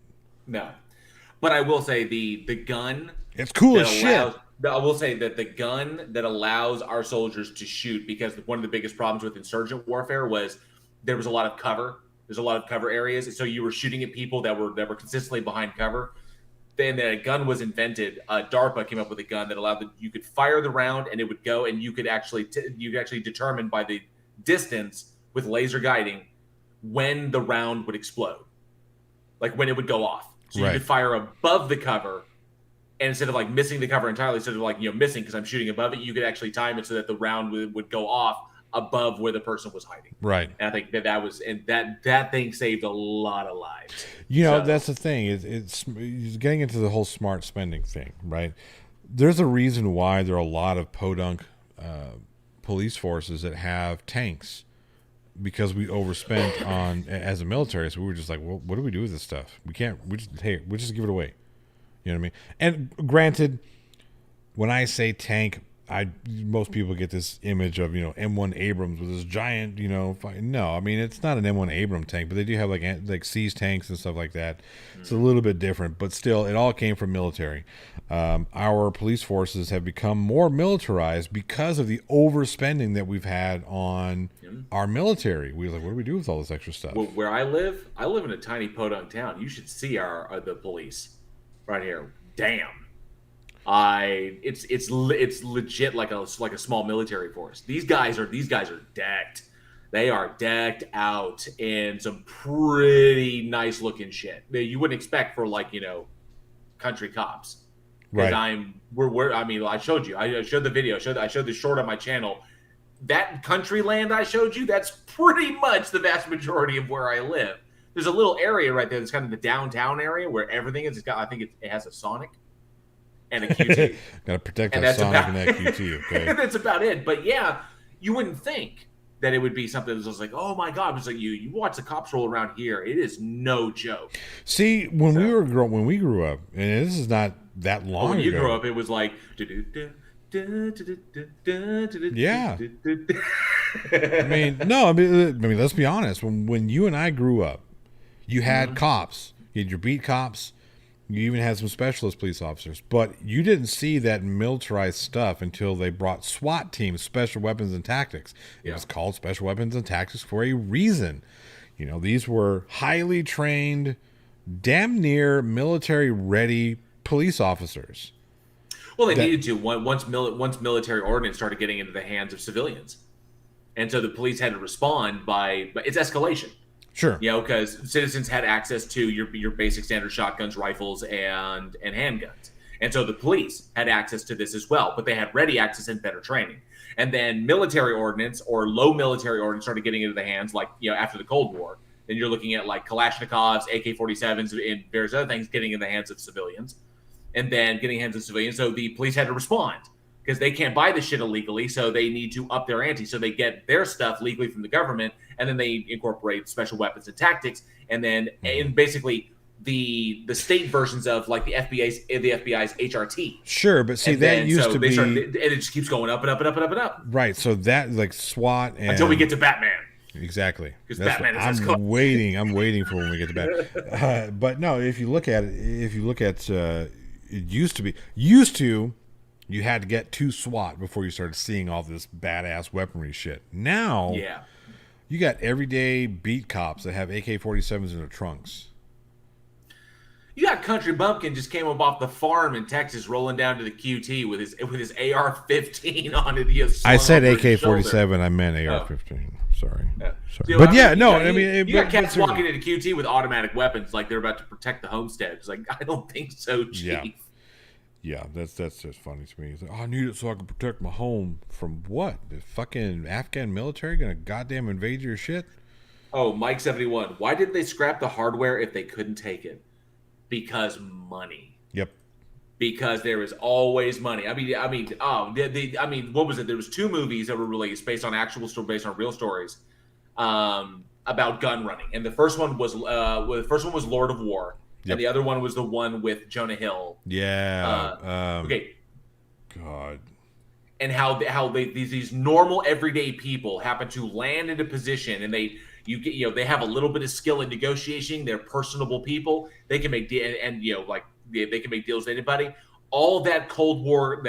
No. But I will say the gun... It's cool as shit. I will say that the gun that allows our soldiers to shoot, because one of the biggest problems with insurgent warfare was there was a lot of cover There's a lot of cover areas, and so you were shooting at people that were consistently behind cover. Then a gun was invented. DARPA came up with a gun that allowed you could fire the round and it would go, and you could actually determine by the distance with laser guiding when the round would explode, like when it would go off. So you could fire above the cover, and instead of like missing the cover entirely, instead of like missing because I'm shooting above it, you could actually time it so that the round would go off above where the person was hiding. Right. And I think that thing saved a lot of lives. That's the thing. It's getting into the whole smart spending thing, right? There's a reason why there are a lot of podunk police forces that have tanks, because we overspent on as a military. So we were just like, well, what do we do with this stuff? We can't. We just give it away. You know what I mean? And granted, when I say tank, most people get this image of M1 Abrams with this giant no, I mean it's not an M1 Abrams tank, but they do have like C's tanks and stuff like that. It's a little bit different, but still it all came from military. Our police forces have become more militarized because of the overspending that we've had on our military. We were like, what do we do with all this extra stuff? Well, where I live in a tiny podunk town. You should see the police right here. Damn. It's legit like a small military force. These guys are decked. They are decked out in some pretty nice looking shit that you wouldn't expect for country cops. Right. I showed you. I showed the video. I showed the short on my channel. That country land I showed you, that's pretty much the vast majority of where I live. There's a little area right there that's kind of the downtown area where everything is. I think it has a Sonic and a QT. Got to protect that Sonic and that QT, okay? That's about it. But yeah, you wouldn't think that it would be something that was just like, oh my God, it's like you watch the cops roll around here. It is no joke. See, when we grew up, and this is not that long ago. When you grew up, it was like, yeah. I mean, let's be honest. When you and I grew up, you had cops. You had your beat cops. You even had some specialist police officers, but you didn't see that militarized stuff until they brought SWAT teams, Special Weapons and Tactics. It was called Special Weapons and Tactics for a reason. These were highly trained, damn near military-ready police officers. Well, they needed to once military ordnance started getting into the hands of civilians, and so the police had to respond but it's escalation. Sure. Because citizens had access to your basic standard shotguns, rifles, and handguns. And so the police had access to this as well, but they had ready access and better training. And then military ordnance or low military ordnance started getting into the hands, after the Cold War. Then you're looking at Kalashnikovs, AK-47s, and various other things getting in the hands of civilians. And then getting in the hands of civilians. So the police had to respond because they can't buy the shit illegally, so they need to up their ante. So they get their stuff legally from the government, and then they incorporate special weapons and tactics, and then in basically the state versions of the FBI's HRT. Sure, but see, that used to be, and it just keeps going up and up and up and up and up. Right. So that SWAT until we get to Batman. Exactly. Because Batman is I'm waiting for when we get to Batman. But no, if you look at it used to. You had to get to SWAT before you started seeing all this badass weaponry shit. Now, you got everyday beat cops that have AK-47s in their trunks. You got Country Bumpkin just came up off the farm in Texas, rolling down to the QT with his AR-15 on it. I said AK-47. I meant AR-15. Sorry. But you got cats walking into QT with automatic weapons like they're about to protect the homestead. It's like, I don't think so, Chief. Yeah, that's just funny to me. It's like, I need it so I can protect my home from what? The fucking Afghan military gonna goddamn invade your shit? Oh, Mike71. Why did they scrap the hardware if they couldn't take it? Because money. Yep. Because there is always money. What was it? There was 2 movies that were released based on real stories, about gun running, and the first one was Lord of War. Yep. And the other one was the one with Jonah Hill. Yeah. Okay. God. And how these normal everyday people happen to land in a position, and they have a little bit of skill in negotiation. They're personable people. They can make they can make deals with anybody. All that Cold War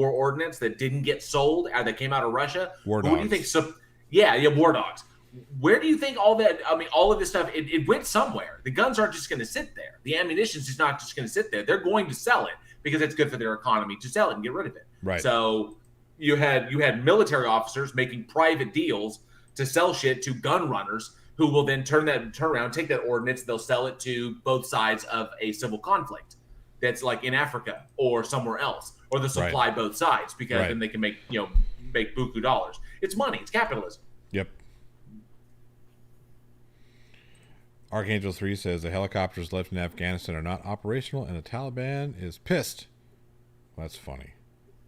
ordnance that didn't get sold, that came out of Russia. War Who dogs. do you think? War dogs. where do you think all that? I mean, all of this stuff it went somewhere. The guns aren't just going to sit there. The ammunition's just not just going to sit there. They're going to sell it because it's good for their economy to sell it and get rid of it. Right. So you had military officers making private deals to sell shit to gun runners who will then turn around, take that ordinance, they'll sell it to both sides of a civil conflict that's like in Africa or somewhere else, or they'll supply both sides because then they can make buku dollars. It's money. It's capitalism. Yep. Archangel 3 says the helicopters left in Afghanistan are not operational and the Taliban is pissed. Well, that's funny.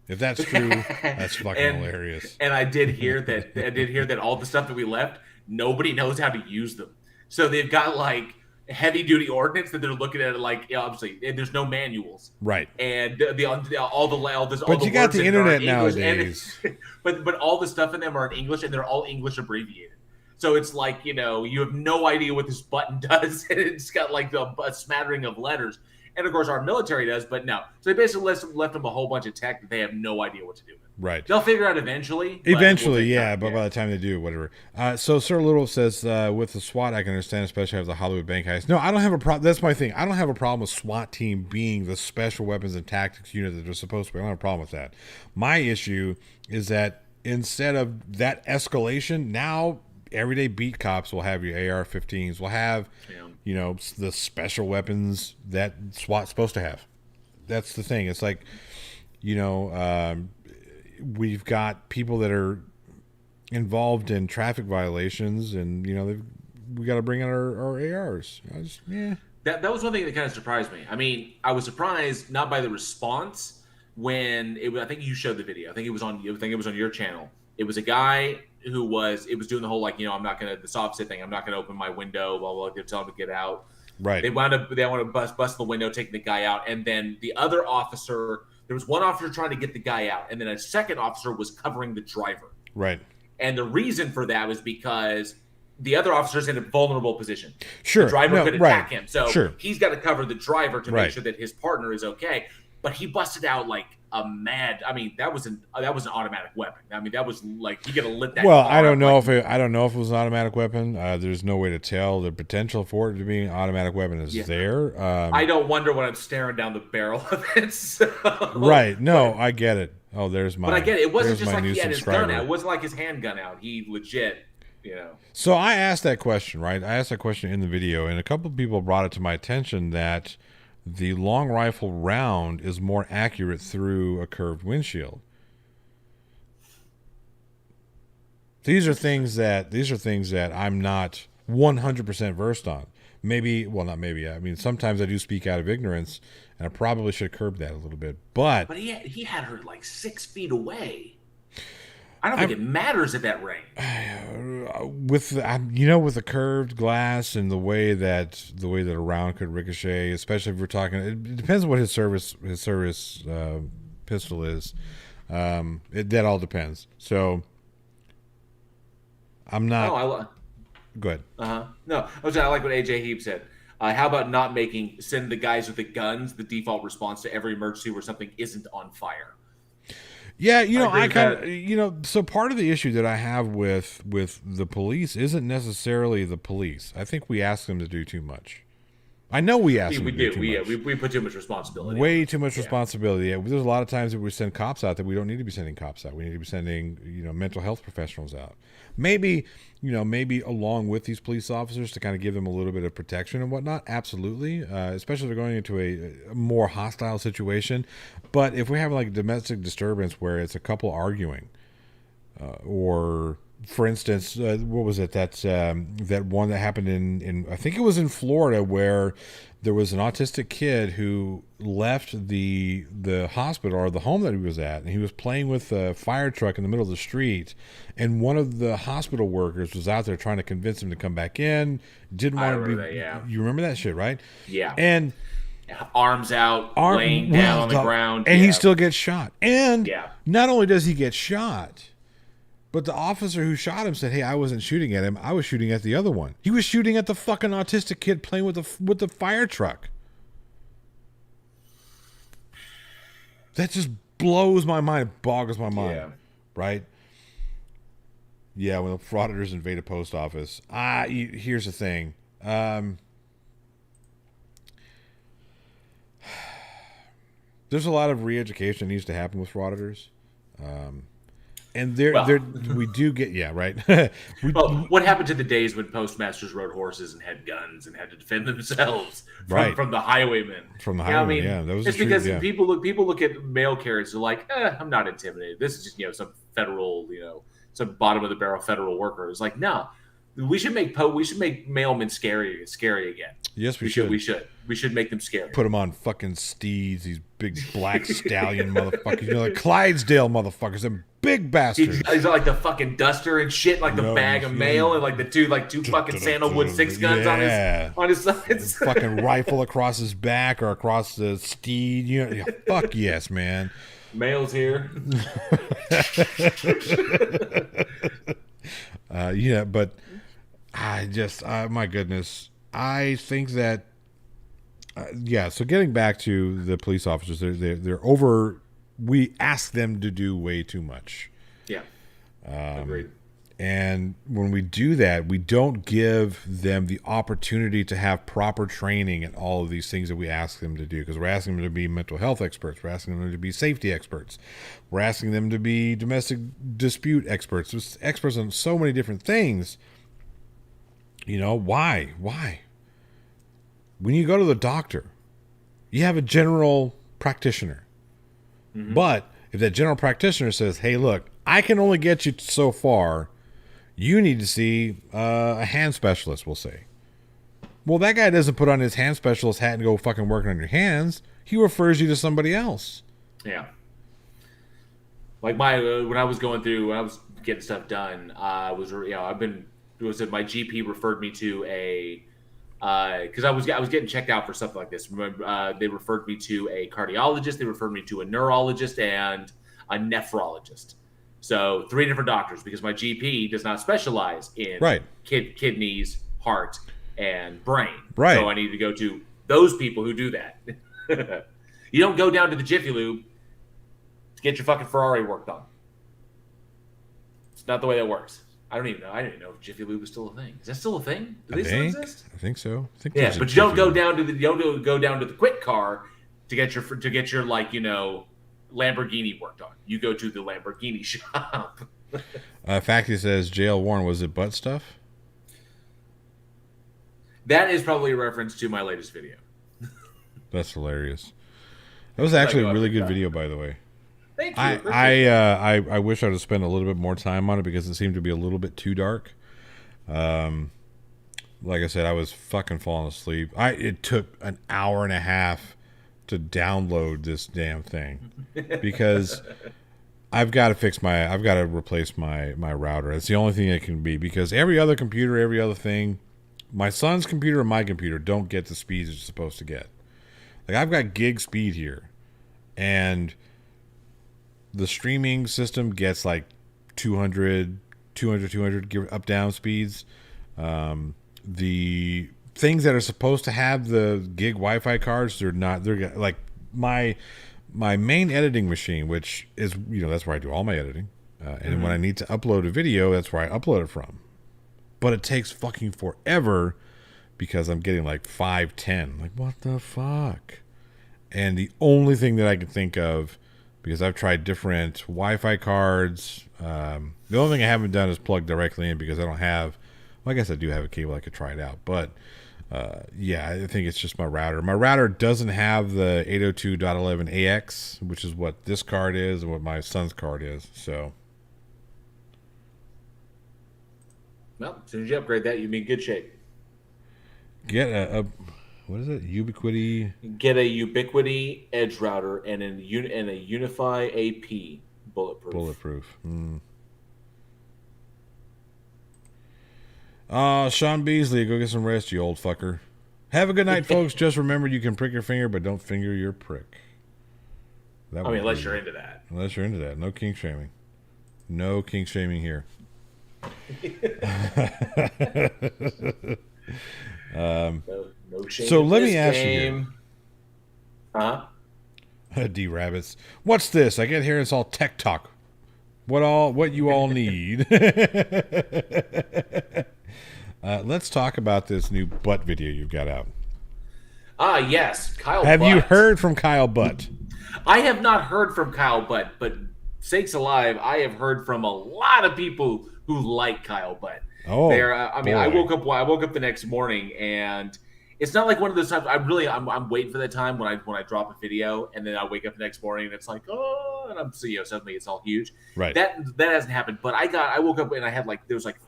If that's true, that's fucking hilarious. And I did hear that all the stuff that we left, nobody knows how to use them. So they've got like heavy duty ordnance that they're looking at it like, obviously there's no manuals. Right. And all the But you got the internet nowadays. But all the stuff in them are in English and they're all English abbreviated. So it's like, you have no idea what this button does. And it's got like a smattering of letters. And of course, our military does, but no. So they basically left them a whole bunch of tech that they have no idea what to do with. Right. They'll figure out eventually. Eventually, but by the time they do, whatever. So Sir Little says, with the SWAT, I can understand, especially after the Hollywood bank heist. No, I don't have a problem. That's my thing. I don't have a problem with SWAT team being the special weapons and tactics unit that they're supposed to be. I don't have a problem with that. My issue is that instead of that escalation, now everyday beat cops will have your AR-15s, will have, the special weapons that SWAT's supposed to have. That's the thing. It's like, we've got people that are involved in traffic violations, and we got to bring in our ARs. That was one thing that kind of surprised me. I mean, I was surprised not by the response when I think you showed the video. I think it was on your channel. It was a guy who was doing the whole I'm not gonna, the soft sit thing. I'm not gonna open my window while they're telling him to get out. Right. They want to bust the window, taking the guy out, and then the other officer. There was one officer trying to get the guy out, and then a second officer was covering the driver. Right. And the reason for that was because the other officer's in a vulnerable position. Sure. The driver could attack him. So he's got to cover the driver to make sure that his partner is okay. But he busted out like a mad. I mean, that was an automatic weapon. I mean, that was like he could have lit that. Well, I don't know if it was an automatic weapon. There's no way to tell. The potential for it to be an automatic weapon is there. I don't wonder when I'm staring down the barrel of it. So. Right. No, I get it. Oh, there's my. But I get it. It wasn't just like he had his gun out. It wasn't like his handgun out. He legit. So I asked that question, right? I asked that question in the video, and a couple of people brought it to my attention that the long rifle round is more accurate through a curved windshield. These are things that I'm not 100% versed on. Not maybe. I mean, sometimes I do speak out of ignorance, and I probably should curb that a little bit. But he had her like 6 feet away. I don't think it matters at that range. With the curved glass and the way that a round could ricochet, especially if we're talking, it depends on what his service pistol is. That all depends. So I'm not. Go ahead. No, I like what AJ Heap said. How about not send the guys with the guns the default response to every emergency where something isn't on fire? Yeah, so part of the issue that I have with the police isn't necessarily the police. I think we ask them to do too much. I know we ask them to do too much. We put too much responsibility. Way too much responsibility. Yeah, there's a lot of times that we send cops out that we don't need to be sending cops out. We need to be sending, mental health professionals out. Maybe along with these police officers to kind of give them a little bit of protection and whatnot. Absolutely. Especially if they're going into a more hostile situation. But if we have like domestic disturbance where it's a couple arguing, or for instance, what was it? That one that happened in I think it was in Florida, where there was an autistic kid who left the hospital or the home that he was at, and he was playing with a fire truck in the middle of the street, and one of the hospital workers was out there trying to convince him to come back in. Didn't want to be. That, yeah. You remember that shit, right? Yeah. And arms out, laying down on the ground, and he still gets shot. And not only does he get shot, but the officer who shot him said, "Hey, I wasn't shooting at him. I was shooting at the other one. He was shooting at the fucking autistic kid playing with the fire truck." That just blows my mind. It boggles my mind. Yeah. Right? Yeah, when the frauditors invade a post office. Here's the thing. There's a lot of re-education that needs to happen with frauditors. And Well, we do get, yeah, right. what happened to the days when postmasters rode horses and had guns and had to defend themselves Right. from the highwaymen? From the You know what highwaymen, I mean, yeah, that was it's the truth, because yeah. people look at mail carriers and are like, I'm not intimidated. This is just some federal, some bottom of the barrel federal worker. It's like, no, we should make mailmen scary again. Yes, we should. We should make them scary. Put them on fucking steeds, these big black stallion motherfuckers. Like Clydesdale motherfuckers, them big bastards. He's got like the fucking duster and shit, like the bag of mail, and like the two fucking sandalwood 6 guns on his sides. Fucking rifle across his back or across the steed. Fuck yes, man. Mail's here. But I just, my goodness, I think that, so getting back to the police officers, they're over. We ask them to do way too much. Yeah. Agreed. And when we do that, we don't give them the opportunity to have proper training in all of these things that we ask them to do. Because we're asking them to be mental health experts. We're asking them to be safety experts. We're asking them to be domestic dispute experts. There's experts on so many different things. Why? When you go to the doctor, you have a general practitioner. Mm-hmm. But if that general practitioner says, hey, look, I can only get you so far, you need to see a hand specialist, we'll say. Well, that guy doesn't put on his hand specialist hat and go fucking working on your hands. He refers you to somebody else. Yeah. Like when I was getting stuff done, my GP referred me to because I was getting checked out for something like this. They referred me to a cardiologist, they referred me to a neurologist, and a nephrologist. So 3 different doctors, because my GP does not specialize in kidneys, heart, and brain. Right. So I need to go to those people who do that. You don't go down to the Jiffy Lube to get your fucking Ferrari worked on. It's not the way that works. I didn't even know if Jiffy Lube is still a thing. Is that still a thing? Do they still exist? I think so. Yeah, but you don't go down to the quick car to get your Lamborghini worked on. You go to the Lamborghini shop. Facty says jail worn. Was it butt stuff? That is probably a reference to my latest video. That's hilarious. That was actually a really good video, by the way. Thank you. I wish I'd have spent a little bit more time on it because it seemed to be a little bit too dark. Like I said, I was fucking falling asleep. It took an hour and a half to download this damn thing because I've got to replace my router. It's the only thing it can be, because every other computer, every other thing, my son's computer and my computer don't get the speeds it's supposed to get. Like, I've got gig speed here, and the streaming system gets like 200 up down speeds. The things that are supposed to have the gig Wi-Fi cards, they're not. They're like my main editing machine, which is, that's where I do all my editing. And when I need to upload a video, that's where I upload it from. But it takes fucking forever because I'm getting like 510. Like, what the fuck? And the only thing that I can think of, because I've tried different Wi-Fi cards, the only thing I haven't done is plug directly in, because I don't have, well, I guess I do have a cable I could try it out. But I think it's just my router. My router doesn't have the 802.11ax, which is what this card is and what my son's card is. So, well, as soon as you upgrade that, you'll be in good shape. Get a what is it? Ubiquiti. Get a Ubiquiti Edge router and a Unify AP bulletproof. Sean Beasley, go get some rest, you old fucker. Have a good night, folks. Just remember, you can prick your finger, but don't finger your prick. Unless you're into that. Unless you're into that. No kink shaming. No kink shaming here. No shame. So let me ask you here. D Rabbits. What's this? I get here, it's all tech talk. what you all need. Let's talk about this new butt video you've got out. Yes, Kyle Have Butt. you heard from Kyle Butt? I have not heard from Kyle Butt, but sakes alive, I have heard from a lot of people who like Kyle Butt. Oh, I mean, I woke up the next morning, and it's not like one of those times. I'm waiting for that time when I drop a video, and then I wake up the next morning, and it's like, oh, and I'm suddenly it's all huge. Right. That hasn't happened. But I woke up and I had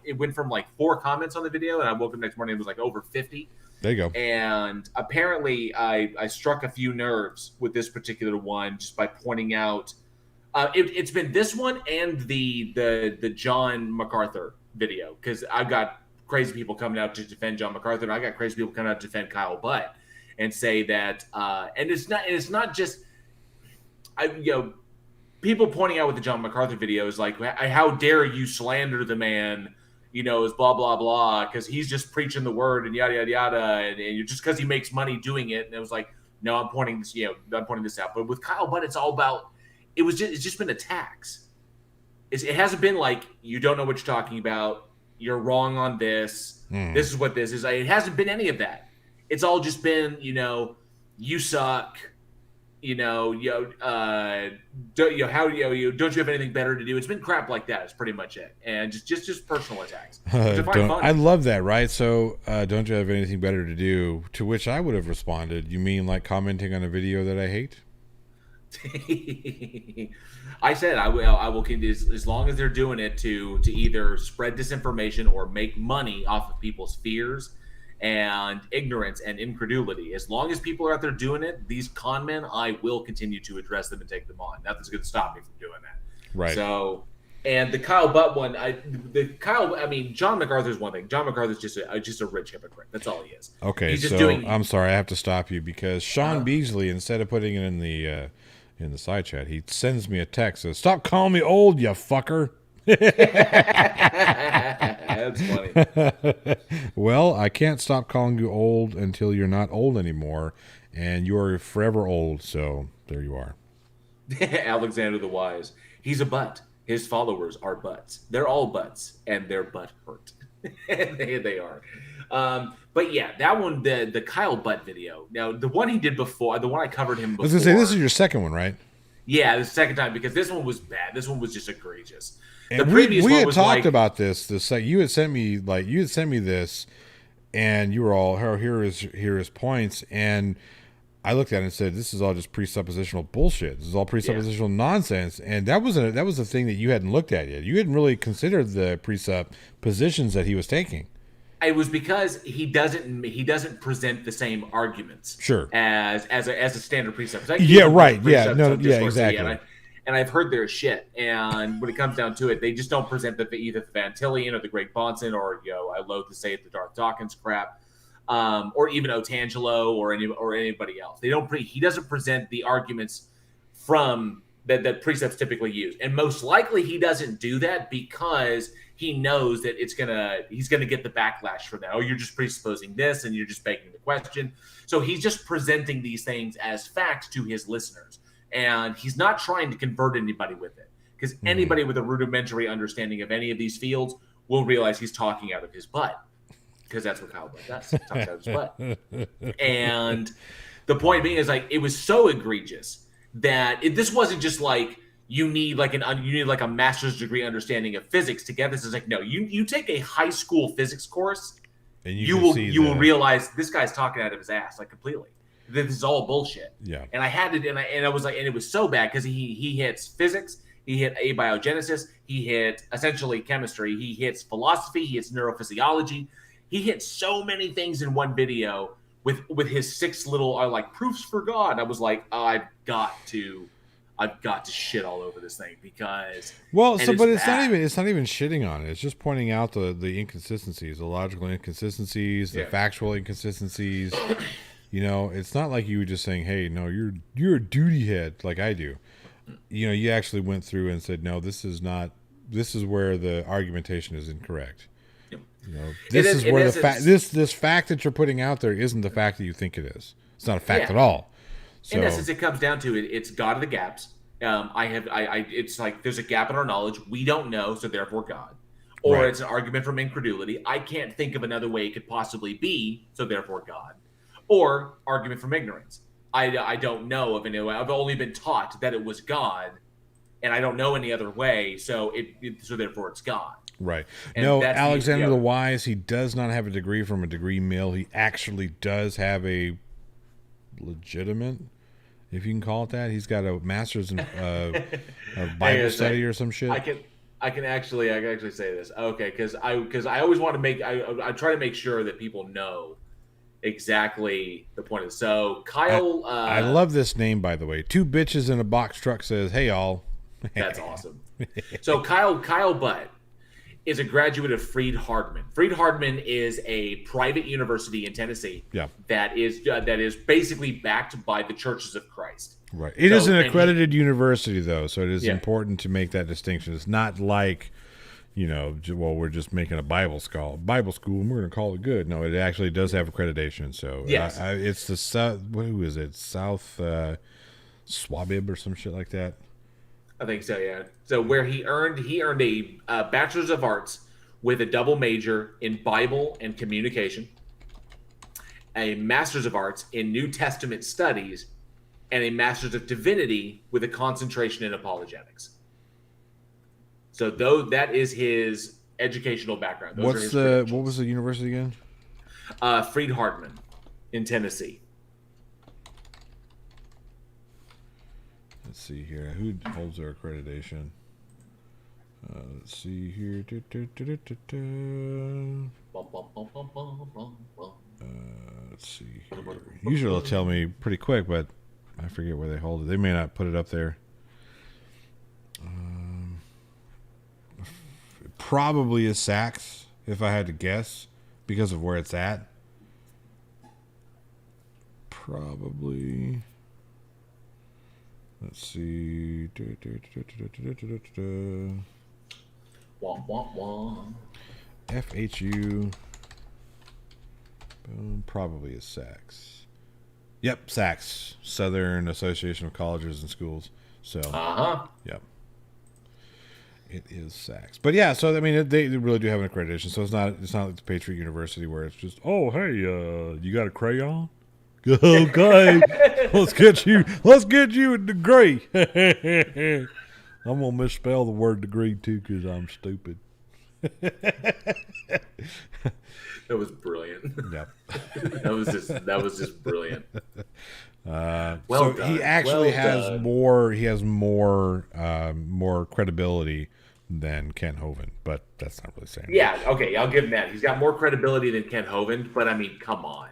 it went from 4 comments on the video, and I woke up next morning and it was over 50. There you go. And apparently, I struck a few nerves with this particular one just by pointing out. It's been this one and the John MacArthur video, because I've got crazy people coming out to defend John MacArthur, and I got crazy people coming out to defend Kyle Butt and say that. And it's not just people pointing out with the John MacArthur video is like, how dare you slander the man? Is blah, blah, blah, because he's just preaching the word and yada, yada, yada. And just because he makes money doing it. And it was like, no, I'm pointing this out. But with Kyle Butt, it's all about, it's just been attacks. It hasn't been like, you don't know what you're talking about. You're wrong on this. This is what this is. It hasn't been any of that. It's all just been, you suck. Don't you have anything better to do? It's been crap like that. It's pretty much it, and just personal attacks. I love that, right? So, don't you have anything better to do? To which I would have responded, you mean like commenting on a video that I hate? I said I will continue as long as they're doing it to either spread disinformation or make money off of people's fears and ignorance and incredulity. As long as people are out there doing it, these con men, I will continue to address them and take them on. Nothing's going to stop me from doing that. Right. So, and the Kyle Butt one, John MacArthur's one thing. John MacArthur's just a rich hypocrite. That's all he is. Okay, he's just I'm sorry, I have to stop you because Sean Beasley, instead of putting it in the side chat, he sends me a text that says, "Stop calling me old, you fucker." That's funny. Well, I can't stop calling you old until you're not old anymore, and you're forever old. So there you are. Alexander the Wise. He's a butt. His followers are butts. They're all butts, and their butt hurt. they are. But yeah, that one, the Kyle Butt video. Now, the one he did before, the one I covered him before. I was gonna say, this is your second one, right? Yeah, the second time, because this one was bad. This one was just egregious. And the previous we one had was talked about this. You had sent me this, and you were all, here is points, and I looked at it and said, this is all just presuppositional bullshit. This is all presuppositional nonsense. And that was a thing that you hadn't looked at yet. You hadn't really considered the presuppositions that he was taking. It was because he doesn't present the same arguments. Sure. As a standard precept. Yeah, right. Yeah, no, yeah, exactly. And I've heard their shit. And when it comes down to it, they just don't present either the Van Tillian or the Greg Bonson or, I loathe to say it, the Darth Dawkins crap. Or even Otangelo or anybody else. He doesn't present the arguments from that precepts typically use. And most likely he doesn't do that because he knows that he's gonna get the backlash for that. Oh, you're just presupposing this and you're just begging the question. So he's just presenting these things as facts to his listeners. And he's not trying to convert anybody with it. Because anybody with a rudimentary understanding of any of these fields will realize he's talking out of his butt. Because that's what Kyle Butt does. He talks out of his butt. And the point being is, it was so egregious that this wasn't just like you need a master's degree understanding of physics to get this. It's like, no, you take a high school physics course, and you will realize this guy's talking out of his ass completely. This is all bullshit. Yeah. And I had it, and I was like, and it was so bad because he hits physics, he hit abiogenesis, he hit essentially chemistry, he hits philosophy, he hits neurophysiology. He hit so many things in one video with his 6 little proofs for God. I was like, I've got to shit all over this thing because it's not even shitting on it. It's just pointing out the inconsistencies, the logical inconsistencies, the factual inconsistencies. It's not like you were just saying, hey, no, you're a duty head like I do. You actually went through and said, no, this is where the argumentation is incorrect. This fact that you're putting out there isn't the fact that you think it is. It's not a fact at all. So, in essence, it comes down to it's God of the gaps. It's like there's a gap in our knowledge. We don't know, so therefore God. Or Right. it's an argument from incredulity. I can't think of another way it could possibly be, so therefore God. Or argument from ignorance. I don't know of any way. I've only been taught that it was God, and I don't know any other way, so therefore it's God. Right. And No, that's the Alexander the Wise, he does not have a degree from a degree mill. He actually does have a legitimate, if you can call it that. He's got a master's in of Hang on Bible a sec. study or some shit. I can actually say this. Okay, because I always want to I try to make sure that people know exactly the point of it. So I, Kyle, I love this name, by the way. Two bitches in a box truck says, "Hey, all." that's awesome. So Kyle Butt is a graduate of Freed Hardman. Freed Hardman is a private university in Tennessee. Yeah. That is basically backed by the Churches of Christ. Right. It is an accredited university, though, so it is important to make that distinction. It's not like, well, we're just making a Bible school, and we're going to call it good. No, it actually does have accreditation. So yes, it's the South. Who is it? South Swabib or some shit like that. I think so. Yeah. So where he earned a bachelor's of arts with a double major in Bible and communication, a master's of arts in New Testament studies, and a master's of divinity with a concentration in apologetics. So that is his educational background. What was the university again? Freed Hardman in Tennessee. Let's see here. Who holds their accreditation? Let's see here. Let's see here. Usually they'll tell me pretty quick, but I forget where they hold it. They may not put it up there. Probably is Saks, if I had to guess, because of where it's at. Probably. Let's see. FHU. Probably is Saks. Yep, Saks. Southern Association of Colleges and Schools. So, yep. It is Saks. But yeah, so I mean, they really do have an accreditation. So it's not like the Patriot University where it's just, oh, hey, you got a crayon? Okay, let's get you a degree. I'm gonna misspell the word degree too because I'm stupid. That was brilliant. Yep. that was just brilliant. Well so done. He actually has more. He has more credibility than Kent Hovind, but that's not really saying. Yeah. Much. Okay. I'll give him that. He's got more credibility than Kent Hovind, but I mean, come on.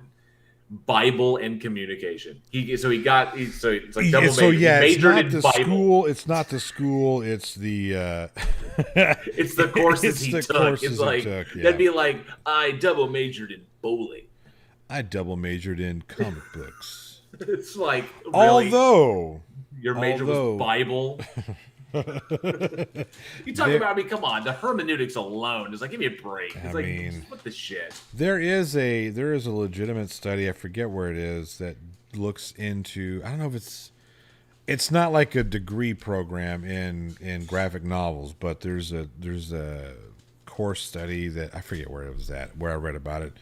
Bible and communication. It's like double major. So yeah, he majored it's not in the Bible. School. It's not the school. It's the. It's the courses he took. It's like that'd be like I double majored in bowling. I double majored in comic books. It's like really, although your major was Bible. You talk about me. Come on, the hermeneutics alone is like, give me a break. It's what the shit. There is a legitimate study. I forget where it is that looks into. I don't know if it's not like a degree program in graphic novels, but there's a course study that I forget where it was at, where I read about it.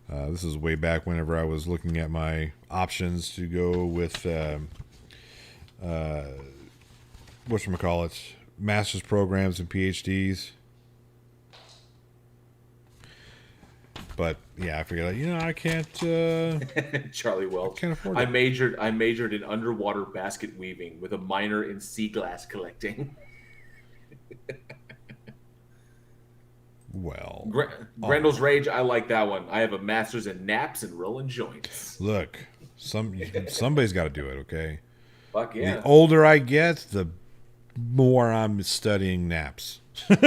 This is way back whenever I was looking at my options to go with. Whatchamacallit, master's programs and PhDs. But yeah, I figured I can't. Charlie Welch. I can't afford it. I majored in underwater basket weaving with a minor in sea glass collecting. Well, Grendel's Rage. I like that one. I have a master's in naps and rolling joints. Look, somebody's got to do it. Okay. Fuck yeah. The older I get, the more I'm studying naps. Need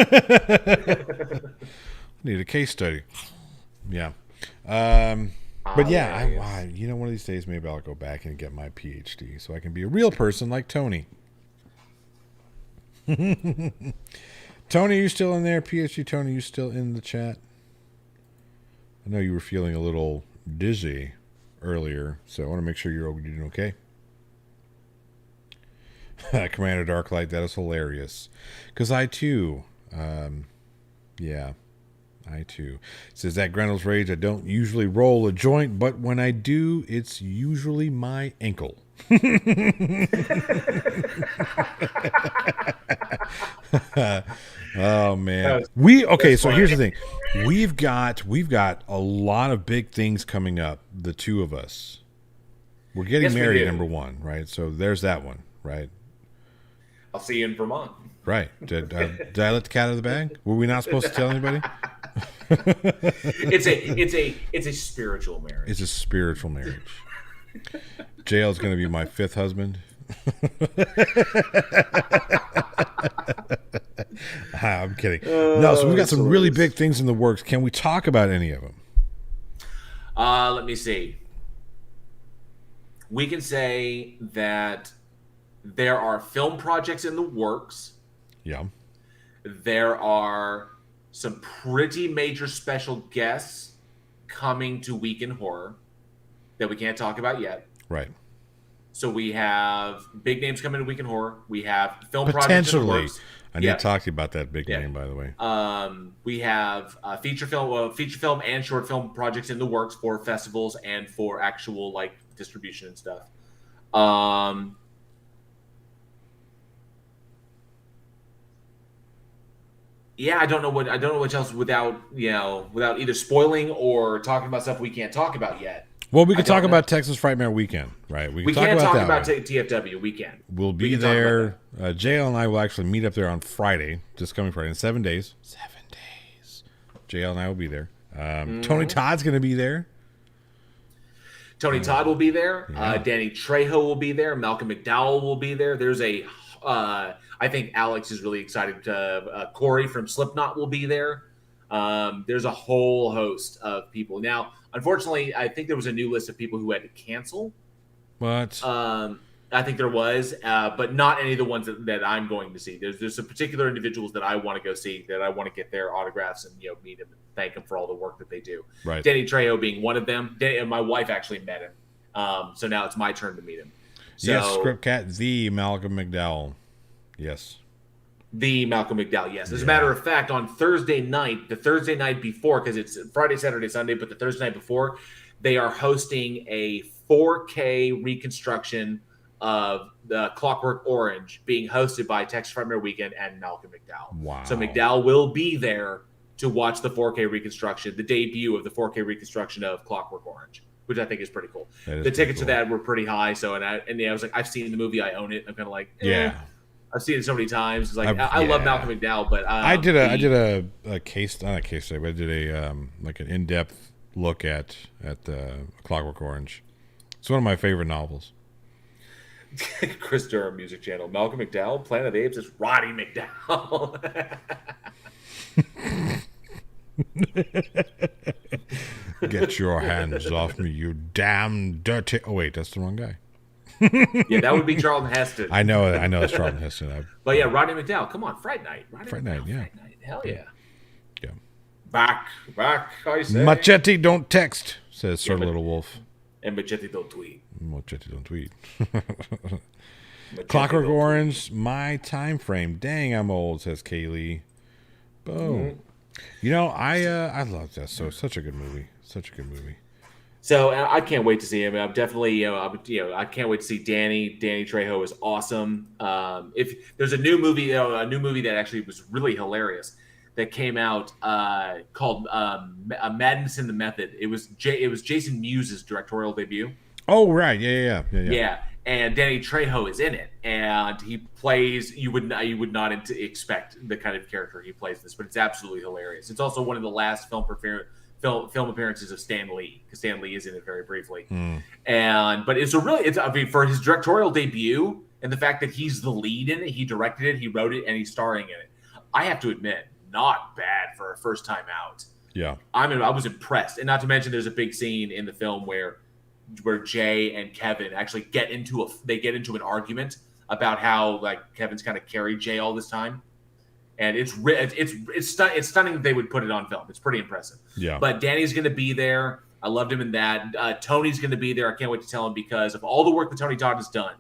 a case study. Yeah. But yeah, one of these days maybe I'll go back and get my PhD so I can be a real person like Tony. Tony, you still in there? PhD Tony, you still in the chat? I know you were feeling a little dizzy earlier, so I want to make sure you're doing okay. Commander Darklight, that is hilarious. Because I too, yeah, I too. It says that Grendel's Rage, I don't usually roll a joint, but when I do, it's usually my ankle. Oh man. So here's the thing. We've got a lot of big things coming up, the two of us. We're getting married, number one, right? So there's that one, right? I'll see you in Vermont. Right. Did I let the cat out of the bag? Were we not supposed to tell anybody? It's a spiritual marriage. It's a spiritual marriage. JL's going to be my fifth husband. I'm kidding. No, so we've got some really big things in the works. Can we talk about any of them? Let me see. We can say that there are film projects in the works. Yeah. There are some pretty major special guests coming to Week in Horror that we can't talk about yet. Right. So we have big names coming to Week in Horror. We have film projects in the works. I need to talk to you about that big name, by the way. We have feature film and short film projects in the works for festivals and for actual like distribution and stuff. Yeah, I don't know what else without either spoiling or talking about stuff we can't talk about yet. Well, we could talk about Texas Frightmare Weekend, right? We can talk about TFW Weekend. We'll be there. JL and I will actually meet up there on Friday, this coming Friday, in 7 days. 7 days. JL and I will be there. Tony Todd's going to be there. Tony Todd will be there. Yeah. Danny Trejo will be there. Malcolm McDowell will be there. There's I think Alex is really excited. Corey from Slipknot will be there. There's a whole host of people. Now, unfortunately, I think there was a new list of people who had to cancel. What? I think there was, but not any of the ones that I'm going to see. There's some particular individuals that I want to go see, that I want to get their autographs and meet them and thank them for all the work that they do. Right. Danny Trejo being one of them. My wife actually met him, so now it's my turn to meet him. So, yes, Script Cat, the Malcolm McDowell. Yes. The Malcolm McDowell, yes. As a matter of fact, on Thursday night, the Thursday night before, because it's Friday, Saturday, Sunday, but the Thursday night before, they are hosting a 4K reconstruction of the Clockwork Orange being hosted by Texas Frightmare Weekend and Malcolm McDowell. Wow. So McDowell will be there to watch the 4K reconstruction, the debut of the 4K reconstruction of Clockwork Orange, which I think is pretty cool. The tickets to that were pretty high, so I was like, I've seen the movie, I own it. I'm kind of like, I've seen it so many times. It's like I love Malcolm McDowell, but I did a case, not a case study, but I did a like an in-depth look at the Clockwork Orange. It's one of my favorite novels. Chris Durham Music Channel. Malcolm McDowell, Planet of the Apes is Roddy McDowell. Get your hands off me, you damn dirty. Oh wait, that's the wrong guy. Yeah, that would be Charlton Heston. I know it's Charlton Heston. But yeah, Rodney McDowell, come on, Fright Night. Fright Night, yeah. Fright Night. Hell yeah. Yeah. Back, I say. Machete don't text, says Sir Little Wolf. And Machete don't tweet. Machete don't tweet. Clockwork Orange, my time frame. Dang, I'm old, says Kaylee. Boom. Mm-hmm. I love that. So such a good movie. Such a good movie. So I can't wait to see him. I'm definitely, I can't wait to see Danny. Danny Trejo is awesome. If there's a new movie that actually was really hilarious that came out called Madness in the Method. It was Jason Mewes' directorial debut. Oh right, yeah. And Danny Trejo is in it, and he plays. You would not expect the kind of character he plays in this, but it's absolutely hilarious. It's also one of the last film appearances of Stan Lee, because Stan Lee is in it very briefly. But for his directorial debut and the fact that he's the lead in it, he directed it, he wrote it, and he's starring in it. I have to admit, not bad for a first time out. Yeah, I was impressed, and not to mention, there's a big scene in the film where Jay and Kevin actually get into an argument about how like Kevin's kind of carried Jay all this time. And it's stunning that they would put it on film. It's pretty impressive. Yeah. But Danny's going to be there. I loved him in that. Tony's going to be there. I can't wait to tell him, because of all the work that Tony Todd has done.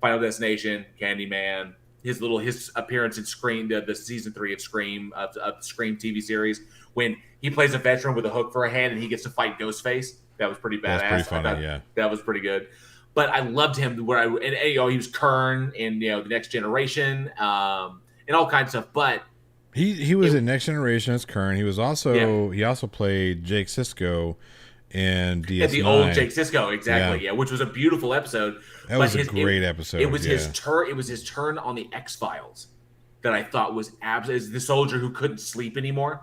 Final Destination, Candyman, his appearance in Scream, the season 3 of Scream of the Scream TV series, when he plays a veteran with a hook for a hand and he gets to fight Ghostface. That was pretty badass. That's pretty funny, yeah. That was pretty good. But I loved him he was Kern in the Next Generation, and all kinds of stuff. But he was in Next Generation as Kern. He was also he also played Jake Sisko in DS9. The old Jake Sisko, exactly, which was a beautiful episode. That was a great episode. It was his turn. It was his turn on the X-Files that I thought was absolutely the soldier who couldn't sleep anymore,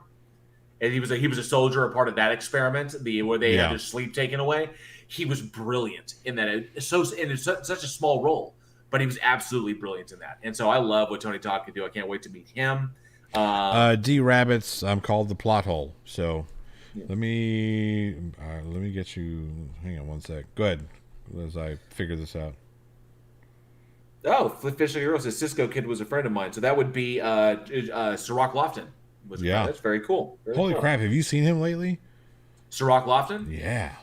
and he was a soldier, a part of that experiment, where they had their sleep taken away. He was brilliant in that. It's such a small role, but he was absolutely brilliant in that. And so I love what Tony Todd can do. I can't wait to meet him. D Rabbits, I'm called the plot hole. So let me get you. Hang on one sec. Go ahead as I figure this out. Oh, Official Hero says Cisco Kid was a friend of mine. So that would be Sirach Lofton. That's very cool. Holy crap! Have you seen him lately? Sirach Lofton? Yeah.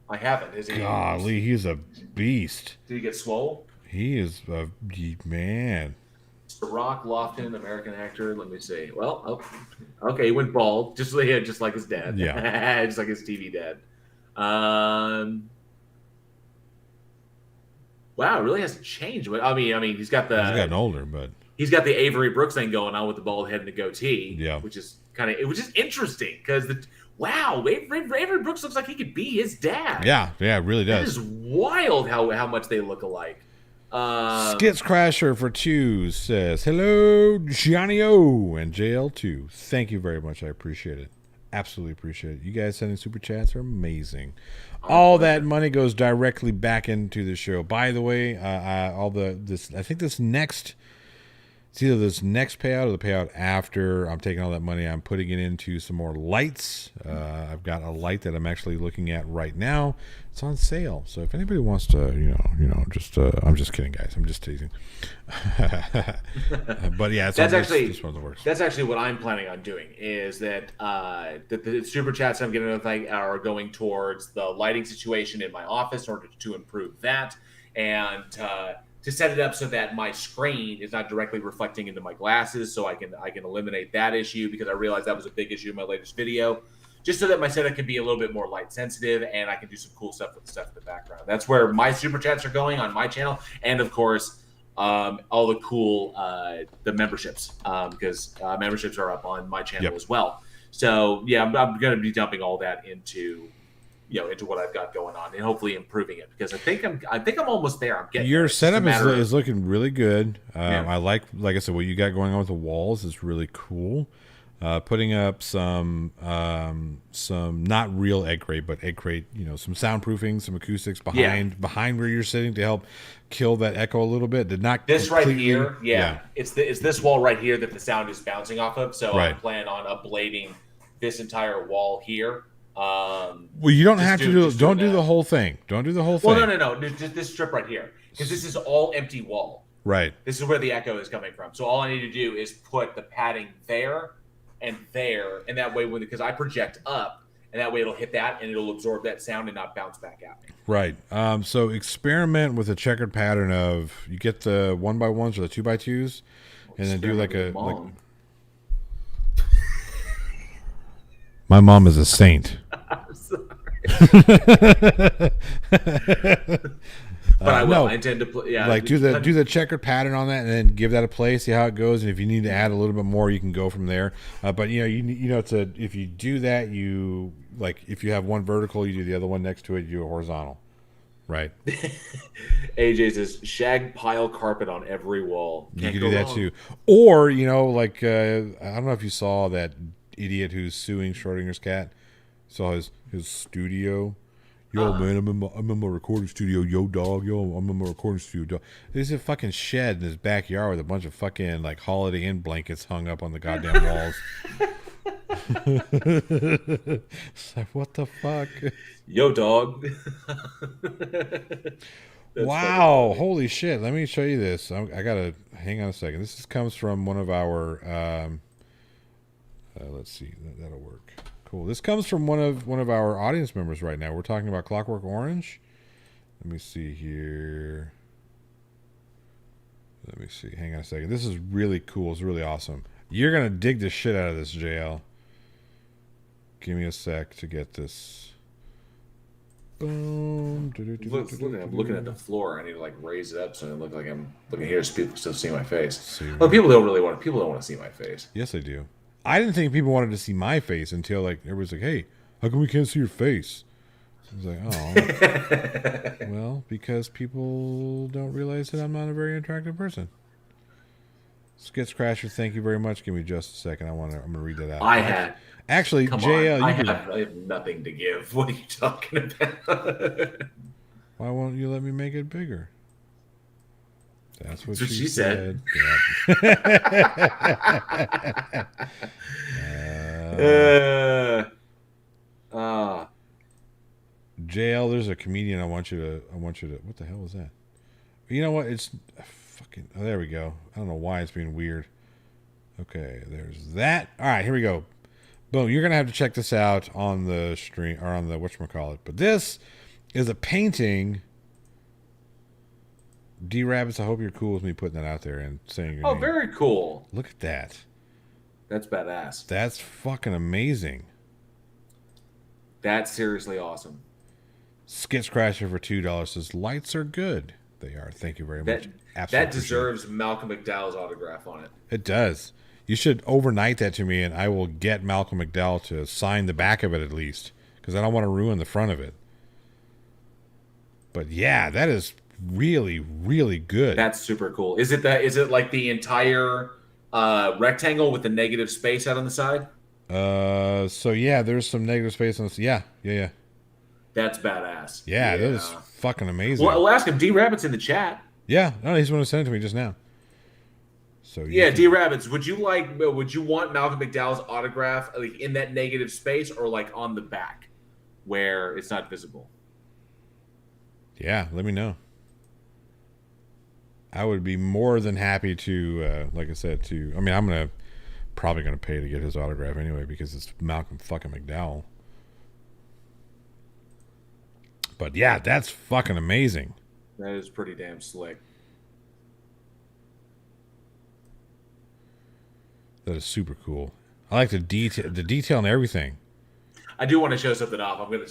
I haven't. Is he? Golly, he's a beast. Did he get swole? He is a man. Sirach Lofton, American actor. Let me see. Well, okay, he went bald, just like his dad. Yeah, just like his TV dad. Wow, it really hasn't changed. But I mean, he's gotten older, but he's got the Avery Brooks thing going on with the bald head and the goatee. Yeah, which is it was just interesting because Avery Brooks looks like he could be his dad. Yeah, it really does. It is wild how much they look alike. Skits Crasher for 2 says, hello, Johnny O and JL2. Thank you very much. I appreciate it. Absolutely appreciate it. You guys sending super chats are amazing. All that money goes directly back into the show. By the way, I think this next. It's either this next payout or the payout after. I'm taking all that money. I'm putting it into some more lights. I've got a light that I'm actually looking at right now. It's on sale. So if anybody wants to, I'm just kidding, guys. I'm just teasing. But yeah, it's just one of the works. That's actually what I'm planning on doing. Is that the super chats I'm getting are going towards the lighting situation in my office in order to improve that, and to set it up so that my screen is not directly reflecting into my glasses, so I can eliminate that issue, because I realized that was a big issue in my latest video, just so that my setup can be a little bit more light sensitive and I can do some cool stuff with the stuff in the background. That's where my super chats are going on my channel, and of course all the cool the memberships, because memberships are up on my channel as well. So yeah, I'm going to be dumping all that into what I've got going on, and hopefully improving it, because I think I'm almost there. I'm getting your setup is looking really good. I like I said, what you got going on with the walls is really cool. Putting up some not real egg crate, but egg crate, some soundproofing, some acoustics behind where you're sitting to help kill that echo a little bit. Did not this right here. Yeah. It's this wall right here that the sound is bouncing off of. So I plan on upblading this entire wall here. Well, you don't have to do the whole thing. Don't do the whole thing. Well, no. Just this strip right here, because this is all empty wall. Right. This is where the echo is coming from. So all I need to do is put the padding there, and that way, because I project up, and that way it'll hit that and it'll absorb that sound and not bounce back at me. Right. So experiment with a checkered pattern of, you get the 1x1s or the 2x2s, and then do my mom is a saint. I'm sorry. But I will. No. I intend to play. Yeah. Do the checkered pattern on that, and then give that a play. See how it goes, and if you need to add a little bit more, you can go from there. But if you do that, if you have one vertical, you do the other one next to it. You do a horizontal. Right. AJ says shag pile carpet on every wall. You can do that too. Or I don't know if you saw that idiot who's suing Schrodinger's cat. Saw his studio. Yo, man, I'm in my recording studio. Yo, dog. Yo, I'm in my recording studio. Dog. There's a fucking shed in his backyard with a bunch of fucking Holiday Inn blankets hung up on the goddamn walls. It's like, what the fuck? Yo, dog. Wow, holy shit. Let me show you this. I gotta hang on a second. This comes from one of our let's see, that'll work. Cool. This comes from one of our audience members right now. We're talking about Clockwork Orange. Let me see here. Let me see. Hang on a second. This is really cool. It's really awesome. You're gonna dig the shit out of this, JL. Give me a sec to get this. Boom. I'm looking at the floor. I need to like raise it up so it look like I'm looking here so people still see my face. See, Well, people don't want to see my face. yes, I do. I didn't think people wanted to see my face until like everybody's like, "Hey, how come we can't see your face?" I was like, "Oh, well, because people don't realize that I'm not a very attractive person." Skits Crasher, thank you very much. Give me just a second. I'm gonna read that out. Actually, Come JL, on. I have nothing to give. What are you talking about? Why won't you let me make it bigger? That's what she said. JL, there's a comedian I want you to. What the hell was that? You know what? It's fucking. Oh, there we go. I don't know why it's being weird. Okay, there's that. All right, here we go. Boom. You're gonna have to check this out on the stream or on the whatchamacallit. But this is a painting. D Rabbits, I hope you're cool with me putting that out there and saying your name. Very cool. Look at that. That's badass. That's fucking amazing. That's seriously awesome. Skits Crasher for $2 says lights are good. They are. Thank you very much. That deserves Malcolm McDowell's autograph on it. It does. You should overnight that to me, and I will get Malcolm McDowell to sign the back of it at least, because I don't want to ruin the front of it. But yeah, that is really, really good. That's super cool. Is it like the entire rectangle with the negative space out on the side? So yeah, there's some negative space on this. Yeah. That's badass. Yeah, that is fucking amazing. Well, I'll ask him. D Rabbit's in the chat. Yeah, no, he's the one who sent it to me just now. So yeah, D Rabbits, would you want Malcolm McDowell's autograph like in that negative space or like on the back where it's not visible? Yeah, let me know. I would be more than happy to, like I said, I'm probably gonna pay to get his autograph anyway because it's Malcolm fucking McDowell. But yeah, that's fucking amazing. That is pretty damn slick. That is super cool. I like the detail and everything. I do want to show something off. I'm gonna.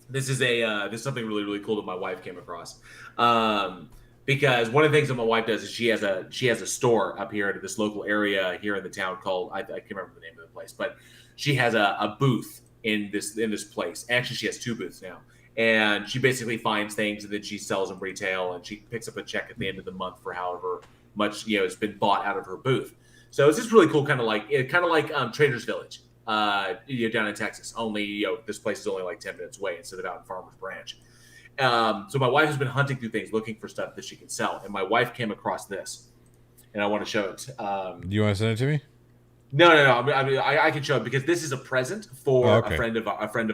This is something really really cool that my wife came across. Because one of the things that my wife does is she has a store up here in this local area here in the town called I can't remember the name of the place, but she has a booth in this place. Actually, she has two booths now, and she basically finds things and then she sells them retail, and she picks up a check at the end of the month for however much it's been bought out of her booth. So it's just really cool, kind of like Trader's Village, down in Texas. Only this place is only like 10 minutes away instead of out in Farmers Branch. So my wife has been hunting through things looking for stuff that she can sell, and my wife came across this, and I want to show it. Do you want to send it to me? No. I can show it because this is a present for a friend of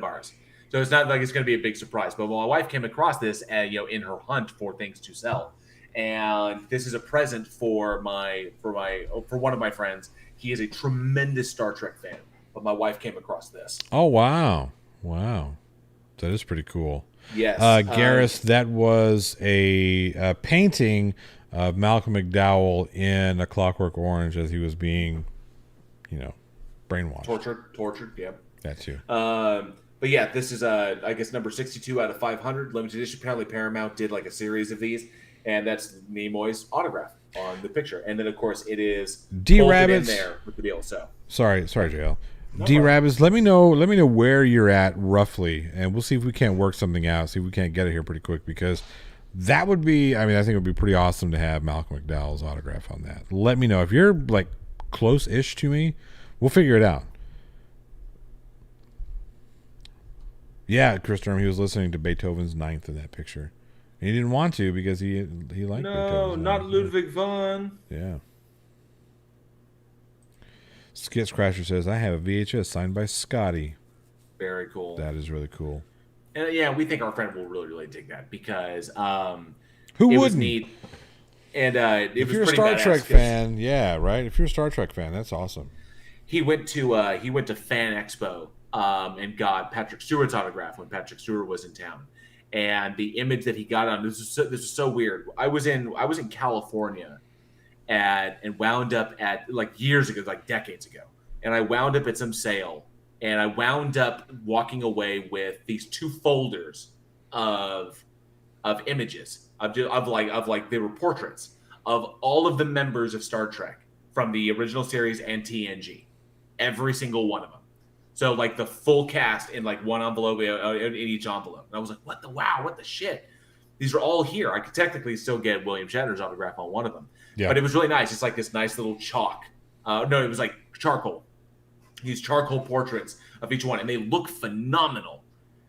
ours. So it's not like it's going to be a big surprise. But my wife came across this, in her hunt for things to sell, and this is a present for one of my friends. He is a tremendous Star Trek fan, but my wife came across this. Oh wow, that is pretty cool. Yes, Garrus, that was a painting of Malcolm McDowell in A Clockwork Orange as he was being, brainwashed, tortured. Yeah, that too. But yeah, this is I guess number 62 out of 500 limited edition. Apparently, Paramount did like a series of these, and that's Nimoy's autograph on the picture. And then of course it is D Rabbits in there with the deal. So sorry, JL. D Rabbits, let me know where you're at roughly, and we'll see if we can't work something out. See if we can't get it here pretty quick, because that would be. I think it would be pretty awesome to have Malcolm McDowell's autograph on that. Let me know if you're like close-ish to me. We'll figure it out. Yeah, Chris Durham, he was listening to Beethoven's Ninth in that picture. And he didn't want to because he liked Beethoven's Ninth. No, not Ludwig van. Yeah. Skits Crasher says, I have a VHS signed by Scotty. Very cool. That is really cool. And yeah, we think our friend will really, really dig that because who wouldn't? Was neat. And if you're a Star Trek fan, yeah, right? If you're a Star Trek fan, that's awesome. He went to Fan Expo and got Patrick Stewart's autograph when Patrick Stewart was in town. and the image that he got on this was so weird. I was in California and wound up at like years ago, like decades ago, and I wound up at some sale, and I wound up walking away with these 2 folders of images of like they were portraits of all of the members of Star Trek from the original series and TNG, every single one of them. So like the full cast in like one envelope in each envelope, and I was like, what the shit? These are all here. I could technically still get William Shatner's autograph on one of them, but it was really nice. It's like this nice little chalk. No, it was like charcoal. These charcoal portraits of each one, and they look phenomenal.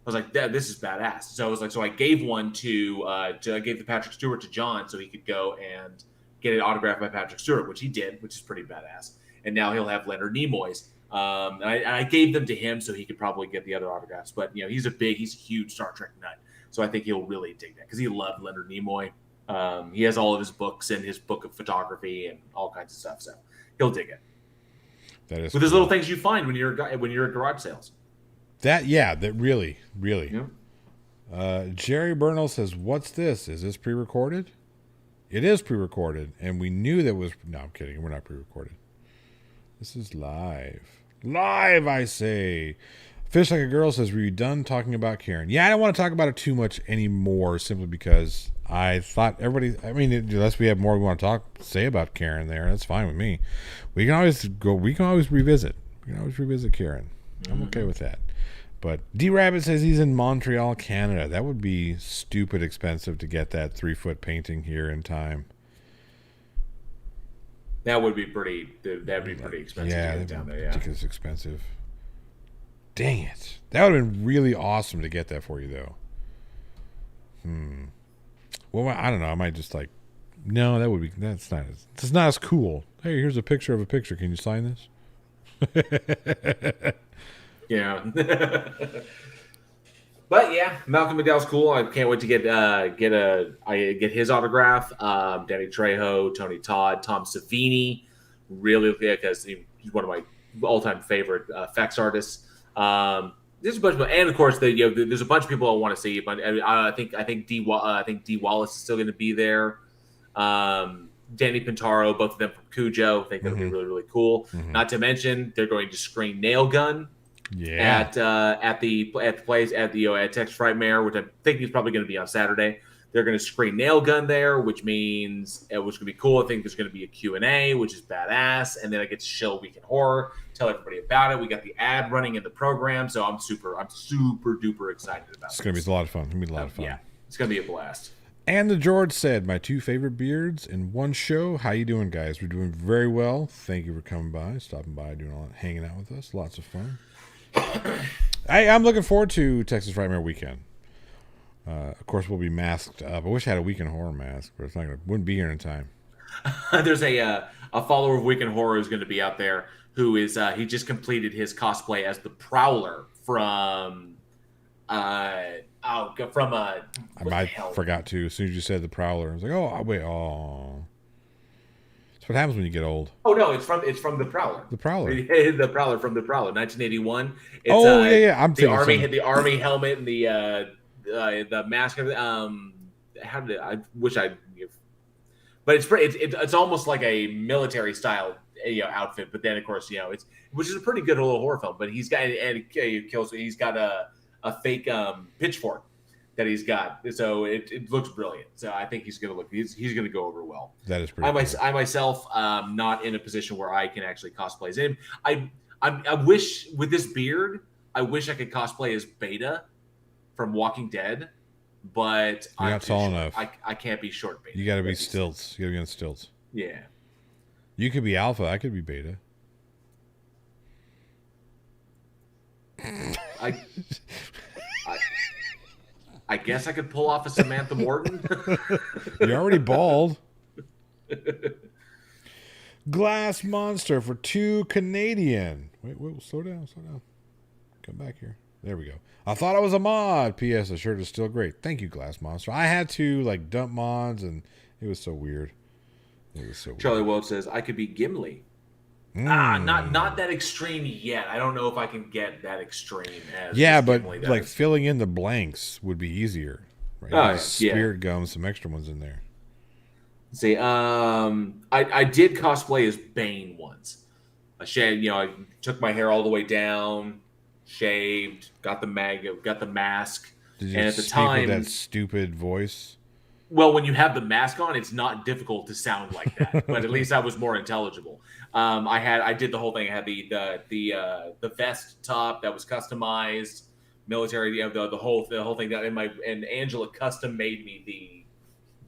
I was like, this is badass. So I was like, so I gave one I gave the Patrick Stewart to John so he could go and get it autographed by Patrick Stewart, which he did, which is pretty badass. And now he'll have Leonard Nimoy's. And I gave them to him so he could probably get the other autographs. But, he's a huge Star Trek nut. So I think he'll really dig that because he loved Leonard Nimoy. He has all of his books and his book of photography and all kinds of stuff. So he'll dig it. That is. But there's little things you find when you're at garage sales. That really. Yeah. Jerry Burnell says, "What's this? Is this pre-recorded?" It is pre-recorded, and we knew that was. No, I'm kidding. We're not pre-recorded. This is live. Live, I say. Fish Like a Girl says, "Were you done talking about Karen?" Yeah, I don't want to talk about it too much anymore, simply because I thought everybody. I mean, unless we have more we want to say about Karen, that's fine with me. We can always go. We can always revisit. We can always revisit Karen. I'm okay with that. But D Rabbit says he's in Montreal, Canada. That would be stupid expensive to get that 3-foot painting here in time. That would be pretty. That'd be pretty expensive. Yeah, to get down there. Ridiculous expensive. Dang it! That would have been really awesome to get that for you, though. Well, I don't know. I might just like. No, that would be. That's not. It's not as cool. Hey, here's a picture of a picture. Can you sign this? Yeah. But yeah, Malcolm McDowell's cool. I can't wait to get his autograph. Danny Trejo, Tony Todd, Tom Savini, really, because he's one of my all-time favorite effects artists. There's a bunch of, and of course, there's a bunch of people I want to see. But I think D Wallace is still going to be there. Danny Pintaro, both of them from Cujo. I think that'll be really, really cool. Not to mention, they're going to screen Nail Gun. Yeah. At the place at Texas Frightmare, which I think is probably going to be on Saturday. They're going to screen Nail Gun there, which means which going to be cool. I think there's going to be a Q&A, which is badass, and then I get to show Week in Horror, tell everybody about it. We got the ad running in the program, so I'm super duper excited about it. It's going to be a lot of fun. It's going to be a lot of fun. Yeah, it's going to be a blast. And the George said, "My 2 favorite beards in one show. How you doing, guys? We're doing very well. Thank you for coming by, stopping by, hanging out with us. Lots of fun." I'm looking forward to Texas Frightmare weekend. Of course, we'll be masked up. I wish I had a Week in Horror mask, but wouldn't be here in time. There's a follower of Week in Horror who's going to be out there who is he just completed his cosplay as the Prowler from I forgot to. As soon as you said the Prowler, I was like, oh wait, that's what happens when you get old. Oh no, it's from the Prowler. The Prowler. The Prowler from the Prowler, 1981. It's, yeah. I'm the army had the army helmet and the mask. How did I wish I? But it's almost like a military style outfit. But then of course which is a pretty good little horror film. But he's got he's got a fake pitchfork that he's got, so it looks brilliant. So I think he's gonna go over well. That is pretty. I myself not in a position where I can actually cosplay as him. I wish with this beard, I wish I could cosplay as Beta from Walking Dead, but you're not tall enough. I can't be short Beta. You got to be stilts. You got to be on stilts. Yeah. You could be Alpha. I could be Beta. I guess I could pull off a Samantha Morton. You're already bald. Glass Monster for 2 Canadian. Wait, slow down. Come back here. There we go. I thought I was a mod. P.S. The shirt is still great. Thank you, Glass Monster. I had to dump mods, and it was so weird. Charlie Welch says I could be Gimli. Not that extreme yet. I don't know if I can get that extreme as but Gimli does. filling in the blanks would be easier. Right, you Oh gotta yeah, yeah. spirit gum some extra ones in there. See, I did cosplay as Bane once. I shaved, I took my hair all the way down, shaved, got the mask, Did you and at the speak with that time, stupid voice? well, when you have the mask on, it's not difficult to sound like that. But at least I was more intelligible. I did the whole thing. I had the vest top that was customized, military, the whole thing. And Angela custom made me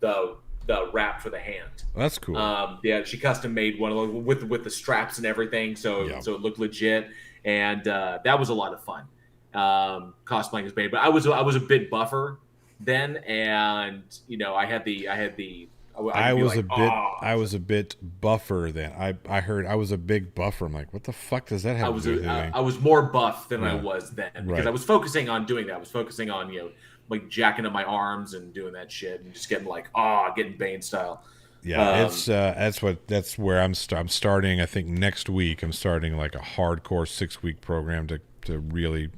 the wrap for the hand. That's cool. Yeah, she custom made one with the straps and everything, Yeah. so it looked legit, and that was a lot of fun. Cosplaying as Bane, but I was a bit buffer then, and I I could be was a like, bit oh, I was a bit buffer then. I heard I was a big buffer. I'm like, what the fuck does that have to do with anything? I was more buff than I Yeah. was then because I Right. was focusing on doing that. I was focusing on like jacking up my arms and doing that shit and just getting like getting Bane style. Yeah, Um, it's that's where I'm starting. I think next week I'm starting like a hardcore 6 week program to really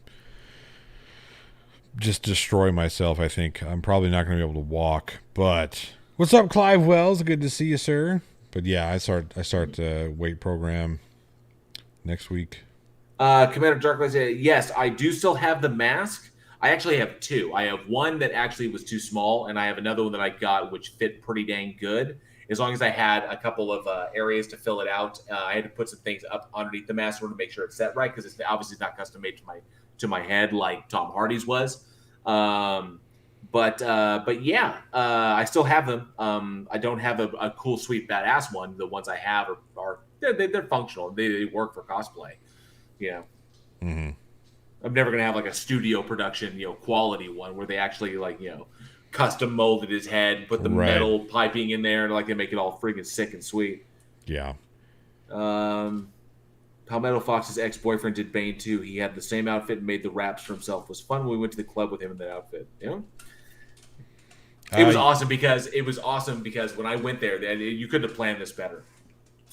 just destroy myself. I think I'm probably not going to be able to walk. But what's up, Clive Wells? Good to see you, sir. But yeah, I start the weight program next week. Commander Darklight said, yes, I do still have the mask. I actually have two. I have one that actually was too small, and I have another one that I got which fit pretty dang good. As long as I had a couple of areas to fill it out, I had to put some things up underneath the mask in order to make sure it's set right because it's obviously not custom made to my head like Tom Hardy's was. But yeah, I still have them. I don't have a cool, sweet, badass one. The ones I have are they're functional. They work for cosplay. You know, Mm-hmm. I'm never gonna have like a studio production, quality one where they actually custom molded his head, put the Right. metal piping in there, and like they make it all freaking sick and sweet. Yeah. Um, Palmetto Fox's ex-boyfriend did Bane too. He had the same outfit and made the wraps for himself. It was fun when we went to the club with him in that outfit. It was Uh, awesome because when I went there, you couldn't have planned this better.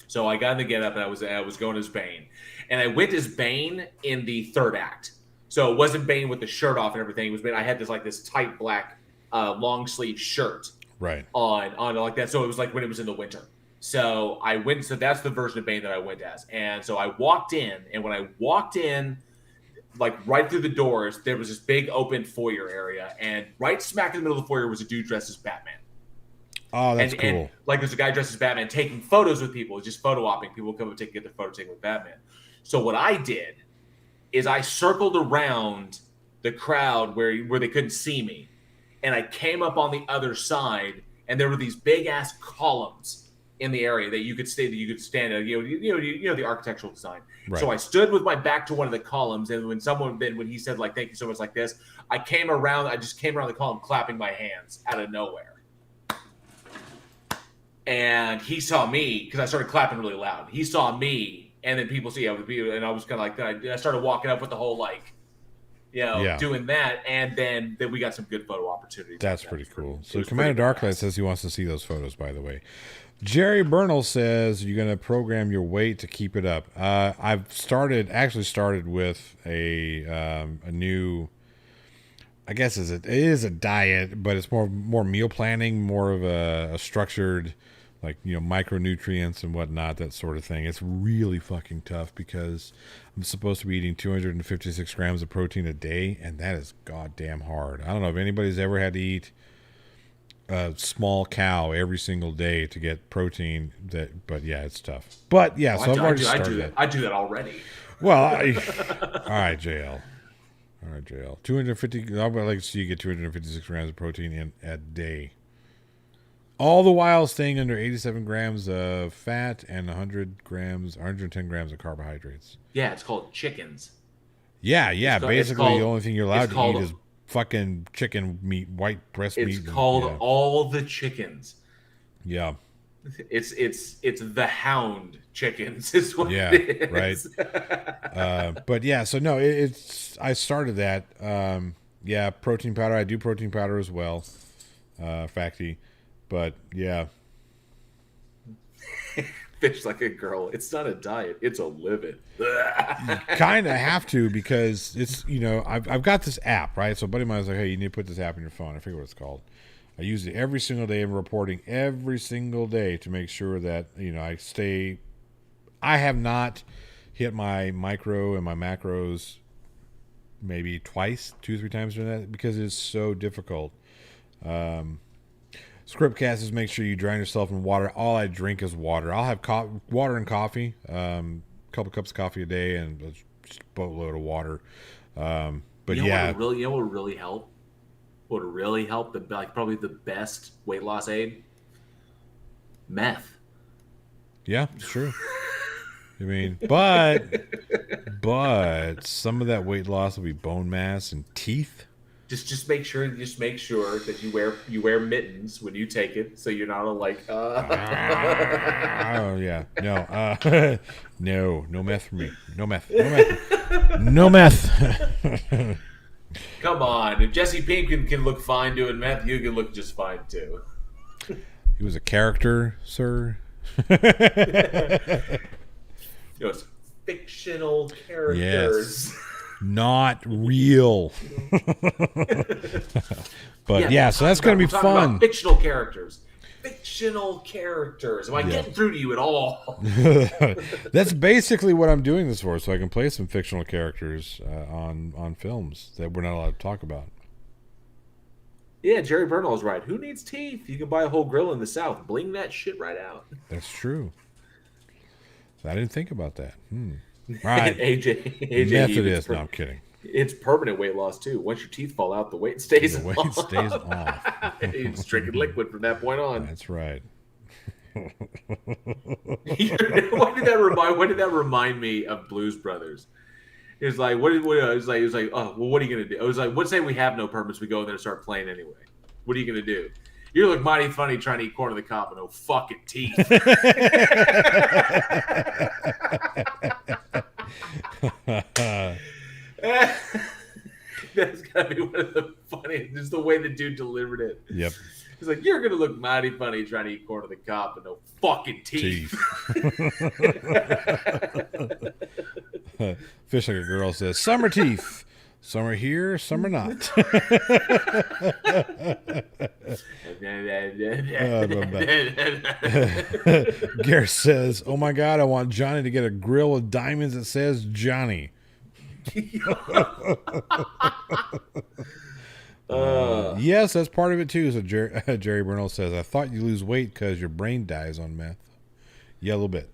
So I got in the get up and I was going as Bane, and I went as Bane in the third act. So it wasn't Bane with the shirt off and everything. It was Bane. I had this tight black long sleeve shirt right. on like that. So it was like when it was in the winter. So I went. So that's the version of Bane that I went as. And so I walked in, and when I walked in, like right through the doors, there was this big open foyer area, and right smack in the middle of the foyer was a dude dressed as Batman. Oh, that's And cool. like there's a guy dressed as Batman taking photos with people, just photo opping. People come and get their photo taken with Batman. So what I did is I circled around the crowd where they couldn't see me, and I came up on the other side, and there were these big ass columns in the area that you could stand at. The architectural design. Right. So I stood with my back to one of the columns, and when he said like "thank you so much" like this, I just came around the column clapping my hands out of nowhere. And he saw me because I started clapping really loud. He saw me, and then people see and I was kind of like, I started walking up with the whole Yeah. doing that, and then we got some good photo opportunities. That's like pretty cool. It So was Commander pretty Darklight badass. says he wants to see those photos, by the way. Jerry Bernal says you're going to program your weight to keep it up. I've actually started with a new, I guess it is a diet, but it's more meal planning, more of a structured, like, micronutrients and whatnot, that sort of thing. It's really fucking tough because I'm supposed to be eating 256 grams of protein a day, and that is goddamn hard. I don't know if anybody's ever had to eat a small cow every single day to get protein, but yeah, it's tough. But yeah, so I've already started that. I do that already. Well, all right, JL. All right, JL. 250. I would like to see you get 256 grams of protein in a day. All the while staying under 87 grams of fat and 110 grams of carbohydrates. Yeah, it's called chickens. Yeah. Basically, the only thing you're allowed to eat is fucking chicken meat, white breast meat. It's called all the chickens. Yeah. It's the hound chickens is what Yeah, it right. is. But yeah, so no, I started that. Yeah, protein powder. I do protein powder as well. Facty. But yeah. Fish like a girl. It's not a diet. It's a living. Kind of have to, because it's, I've got this app, right? So a buddy of mine was like, hey, you need to put this app in your phone. I forget what it's called. I use it every single day. I'm reporting every single day to make sure that, I have not hit my micro and my macros maybe twice, 2-3 times during that, because it is so difficult. Scriptcast is make sure you drown yourself in water. All I drink is water. I'll have water and coffee, a couple cups of coffee a day, and just a boatload of water. But what would really help? What would really help? Probably the best weight loss aid? Meth. Yeah, it's true. I mean, but some of that weight loss will be bone mass and teeth. Just make sure that you wear mittens when you take it, so you're not like. Oh yeah, no meth for me. No meth. No meth. Come on, if Jesse Pinkman can look fine doing meth, you can look just fine too. He was a character, sir. It's fictional characters. Yes. Not real. But so that's going to be fun. About fictional characters. Am I getting through to you at all? That's basically what I'm doing this for, so I can play some fictional characters on films that we're not allowed to talk about. Yeah, Jerry Bernal's right. Who needs teeth? You can buy a whole grill in the South. Bling that shit right out. That's true. So I didn't think about that. Right. AJ Method is. No, I'm kidding. It's permanent weight loss too. Once your teeth fall out, the weight stays off. The weight stays off. It's drinking liquid from that point on. That's right. What did that remind me of Blues Brothers? It was like, it was like, oh, well, what are you gonna do? It was like, let's say we have no permits, we go in there and start playing anyway. What are you gonna do? You look mighty funny trying to eat corn on the cob and no fucking teeth. That's gotta be one of the funniest. Just the way the dude delivered it. Yep. He's like, you're gonna look mighty funny trying to eat corn on the cob and no fucking teeth. Fish like a girl says, summer teeth. Some are here, some are not. Gareth says, oh my God, I want Johnny to get a grill with diamonds that says Johnny. Yes, that's part of it too. So Jerry Bernal says, I thought you lose weight because your brain dies on meth. Yeah, a little bit.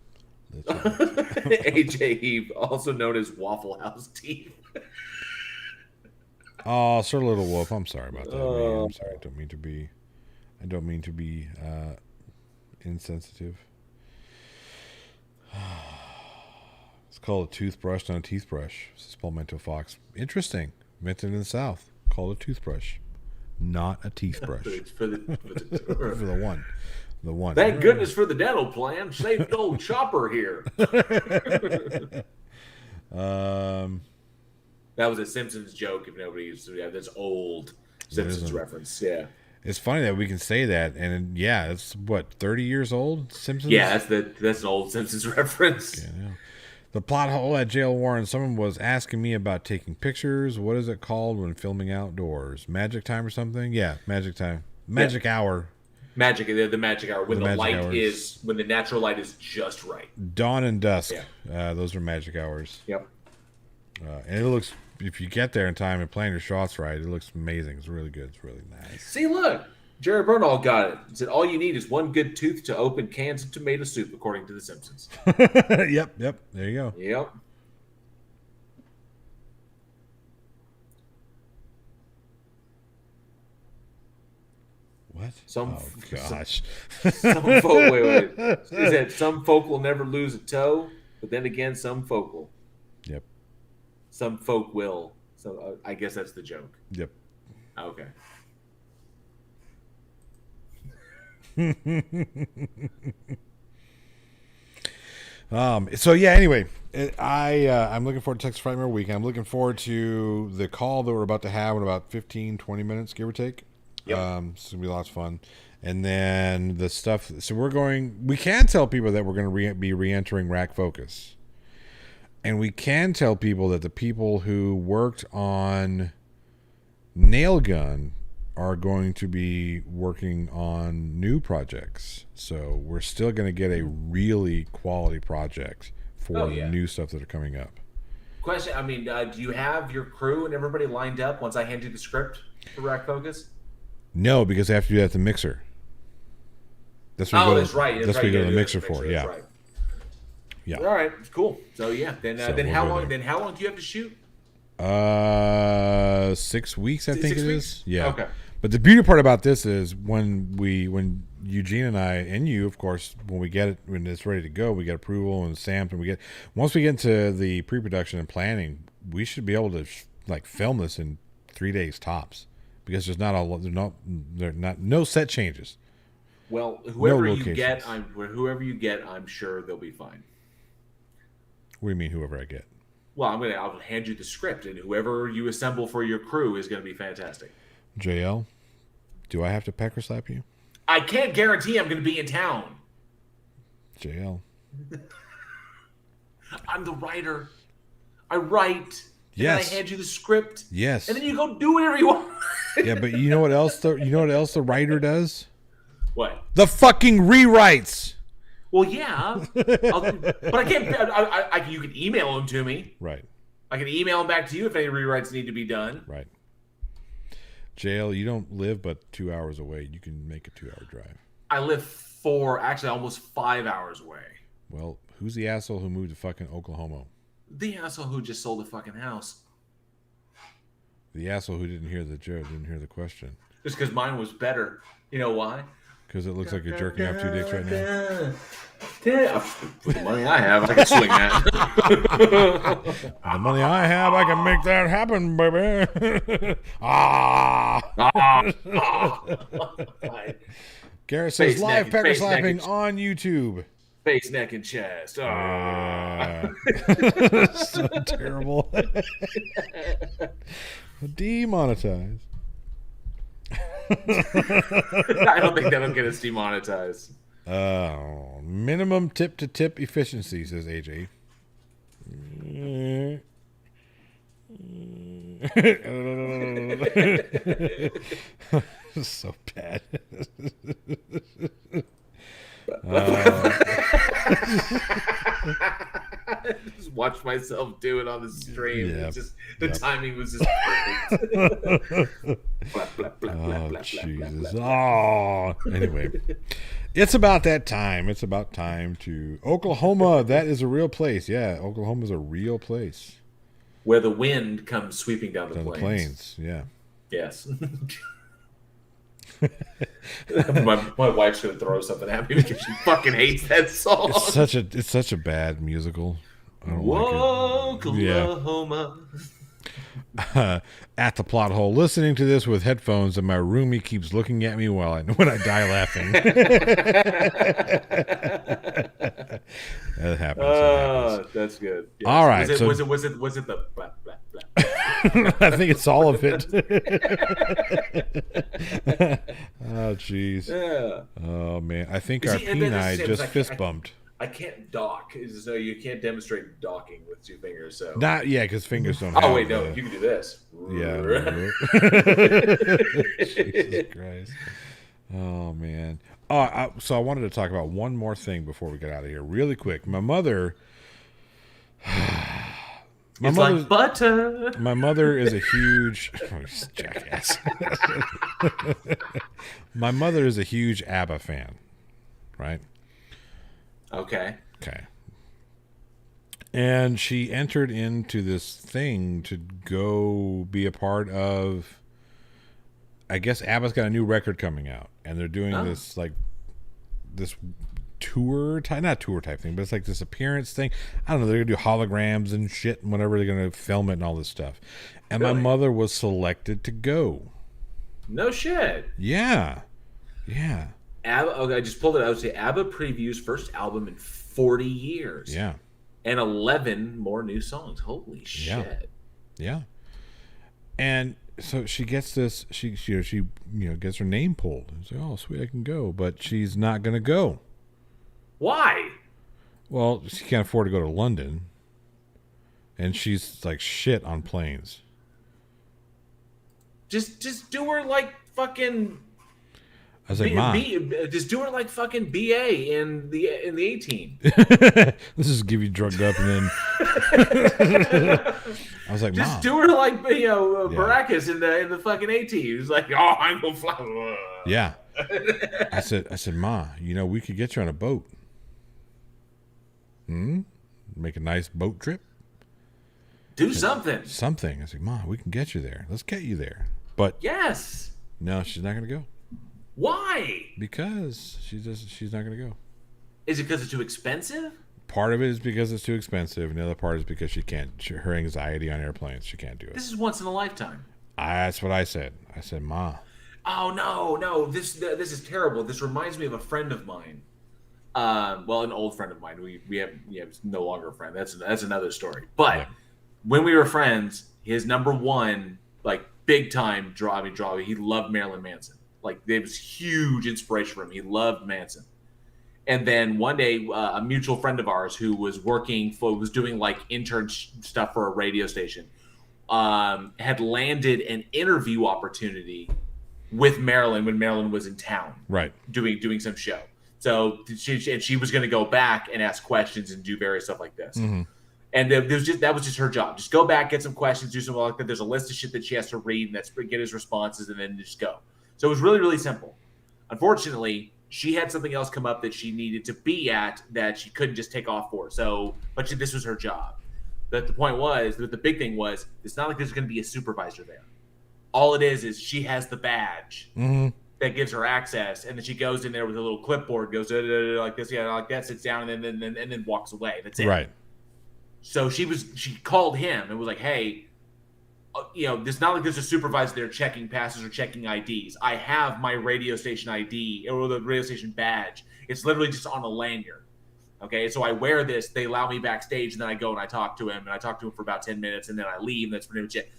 AJ Heave, also known as Waffle House teeth. Oh, Sir Little Wolf. I'm sorry about that. Man. I'm sorry. I don't mean to be insensitive. It's called a toothbrush, not a teeth brush. This is Palmetto Fox. Interesting. Invented in the South. Called a toothbrush, not a teeth brush. for the one. The one. Thank goodness for the dental plan. Saved old Chopper here. That was a Simpsons joke. If nobody used to, that's old Simpsons reference. Yeah, it's funny that we can say that, and it's what 30 years old. Simpsons. Yeah, that's an old Simpsons reference. Yeah. The plot hole at Jail Warren. Someone was asking me about taking pictures. What is it called when filming outdoors? Magic time or something? Yeah, magic time. Magic hour. The magic hour when the light is when the natural light is just right. Dawn and dusk. Yeah. Those are magic hours. Yep. And it looks, if you get there in time and plan your shots right, it looks amazing. It's really good. It's really nice. See, look, Jerry Bernal got it. He said, all you need is one good tooth to open cans of tomato soup, according to The Simpsons. Yep. There you go. Yep. What? Gosh. Some folk, wait. Is that some folk will never lose a toe, but then again, some folk will. Yep. Some folk will. So I guess that's the joke. Yep. Okay. So anyway, I'm looking forward to Texas Frightmare weekend. I'm looking forward to the call that we're about to have in about 15-20 minutes, give or take. Yep. It's gonna be lots of fun. And then the stuff. So we can tell people that we're going to be re-entering Rack Focus, and we can tell people that the people who worked on Nail Gun are going to be working on new projects. So we're still going to get a really quality project for the new stuff that are coming up. Question. I mean, do you have your crew and everybody lined up once I hand you the script for Rack Focus? No, because I have to do that at the mixer. That's right. That's what we go to the mixer for. Yeah. Right. Yeah. All right. Cool. So yeah. Then how long? Then how long do you have to shoot? 6 weeks, I think it is. Yeah. Okay. But the beauty part about this is when Eugene and I, and you, of course, when it's ready to go, we get approval and stamped, and once we get into the pre-production and planning, we should be able to film this in 3 days tops, because there's no set changes. Well, whoever you get, I'm sure they'll be fine. What do you mean, whoever I get? Well, I'll hand you the script, and whoever you assemble for your crew is going to be fantastic. JL, do I have to pecker slap you? I can't guarantee I'm going to be in town. JL. I'm the writer. I write. Yes. And I hand you the script. Yes. And then you go do whatever you want. Yeah, but you know what else? The writer does? What? The fucking rewrites. Well, yeah, but I can't. You can email them to me. Right. I can email them back to you if any rewrites need to be done. Right. JL, you don't live but 2 hours away. You can make a 2-hour drive. I live almost 5 hours away. Well, who's the asshole who moved to fucking Oklahoma? The asshole who just sold a fucking house. The asshole who didn't hear the joke, didn't hear the question. Just because mine was better. You know why? Because it looks like you're jerking off 2 dicks right now. With the money I have, I can swing that. The money I have, I can make that happen, baby. Garrett says live pecker slapping on YouTube. Face, neck, and chest. So terrible. Demonetized. I don't think that'll get us demonetized. Minimum tip-to-tip efficiency, says AJ. So bad. Just watch myself do it on the stream. Yep. It's just the timing was just perfect. Jesus. Oh, anyway, it's about that time. It's about time to Oklahoma. That is a real place. Yeah, Oklahoma is a real place where the wind comes sweeping down the plains. Yeah. Yes. my wife's gonna throw something at me because she fucking hates that song. It's such a bad musical. I don't like it. Oklahoma. At the plot hole, listening to this with headphones, and my roomie keeps looking at me when I die laughing. That happens. That's good. Yes. All right. Was it the blah blah blah? I think it's all of it. Oh, jeez. Yeah. Oh, man. I think our P9 just fist bumped. I can't dock, so you can't demonstrate docking with 2 fingers. So not because fingers don't. Oh wait, no, you can do this. Yeah. Jesus Christ. Oh man. So I wanted to talk about one more thing before we get out of here, really quick. My mother. Like butter. My mother is a huge jackass. My mother is a huge ABBA fan, right? Okay. And she entered into this thing to go be a part of. I guess ABBA's got a new record coming out, and they're doing this tour type, not tour type thing, but it's like this appearance thing. I don't know. They're gonna do holograms and shit, and whenever they're gonna film it and all this stuff. And really? My mother was selected to go. No shit. Yeah. ABBA. Okay, I just pulled it out. Say ABBA previews first album in 40 years. Yeah. And 11 more new songs. Holy shit. Yeah. And So she gets this. She gets her name pulled. It's like, oh sweet, I can go, but she's not gonna go. Why? Well, she can't afford to go to London, and she's like shit on planes. Just do her like fucking. I was like, Ma, just do her like fucking BA in the A-Team. let's just give you drugged up and then. I was like, just Ma, do her like Baracus in the fucking A-Team. It's like, oh, I'm gonna fly. Yeah. I said, Ma, we could get you on a boat. Make a nice boat trip. Do something. Something. I said, Ma, we can get you there. Let's get you there. But yes. No, she's not gonna go. Why? Because she's not gonna go. Is it because it's too expensive? Part of it is because it's too expensive, and the other part is because she can't. Her anxiety on airplanes, she can't do it. This is once in a lifetime. That's what I said. I said, Ma. Oh no! This is terrible. This reminds me of a friend of mine. Well, an old friend of mine. We have no longer a friend. That's another story. But when we were friends, his number one like big time draw. He loved Marilyn Manson. Like it was huge inspiration for him. He loved Manson. And then one day, a mutual friend of ours who was was doing like intern stuff for a radio station, had landed an interview opportunity with Marilyn when Marilyn was in town, right, doing some show. So she was going to go back and ask questions and do various stuff like this. Mm-hmm. And that was just her job. Just go back, get some questions, do something like that. There's a list of shit that she has to read and get his responses, and then just go. So it was really, really simple. Unfortunately, she had something else come up that she needed to be at that she couldn't just take off for. But this was her job. But the point was, that the big thing was, it's not like there's going to be a supervisor there. All it is she has the badge that gives her access, and then she goes in there with a little clipboard, goes like this, like that, sits down, and then walks away. That's it. Right. So she called him and was like, hey, it's not like there's a supervisor there checking passes or checking IDs. I have my radio station ID or the radio station badge. It's literally just on a lanyard. Okay, so I wear this. They allow me backstage, and then I go and I talk to him, and I talk to him for about 10 minutes, and then I leave. And that's pretty much it.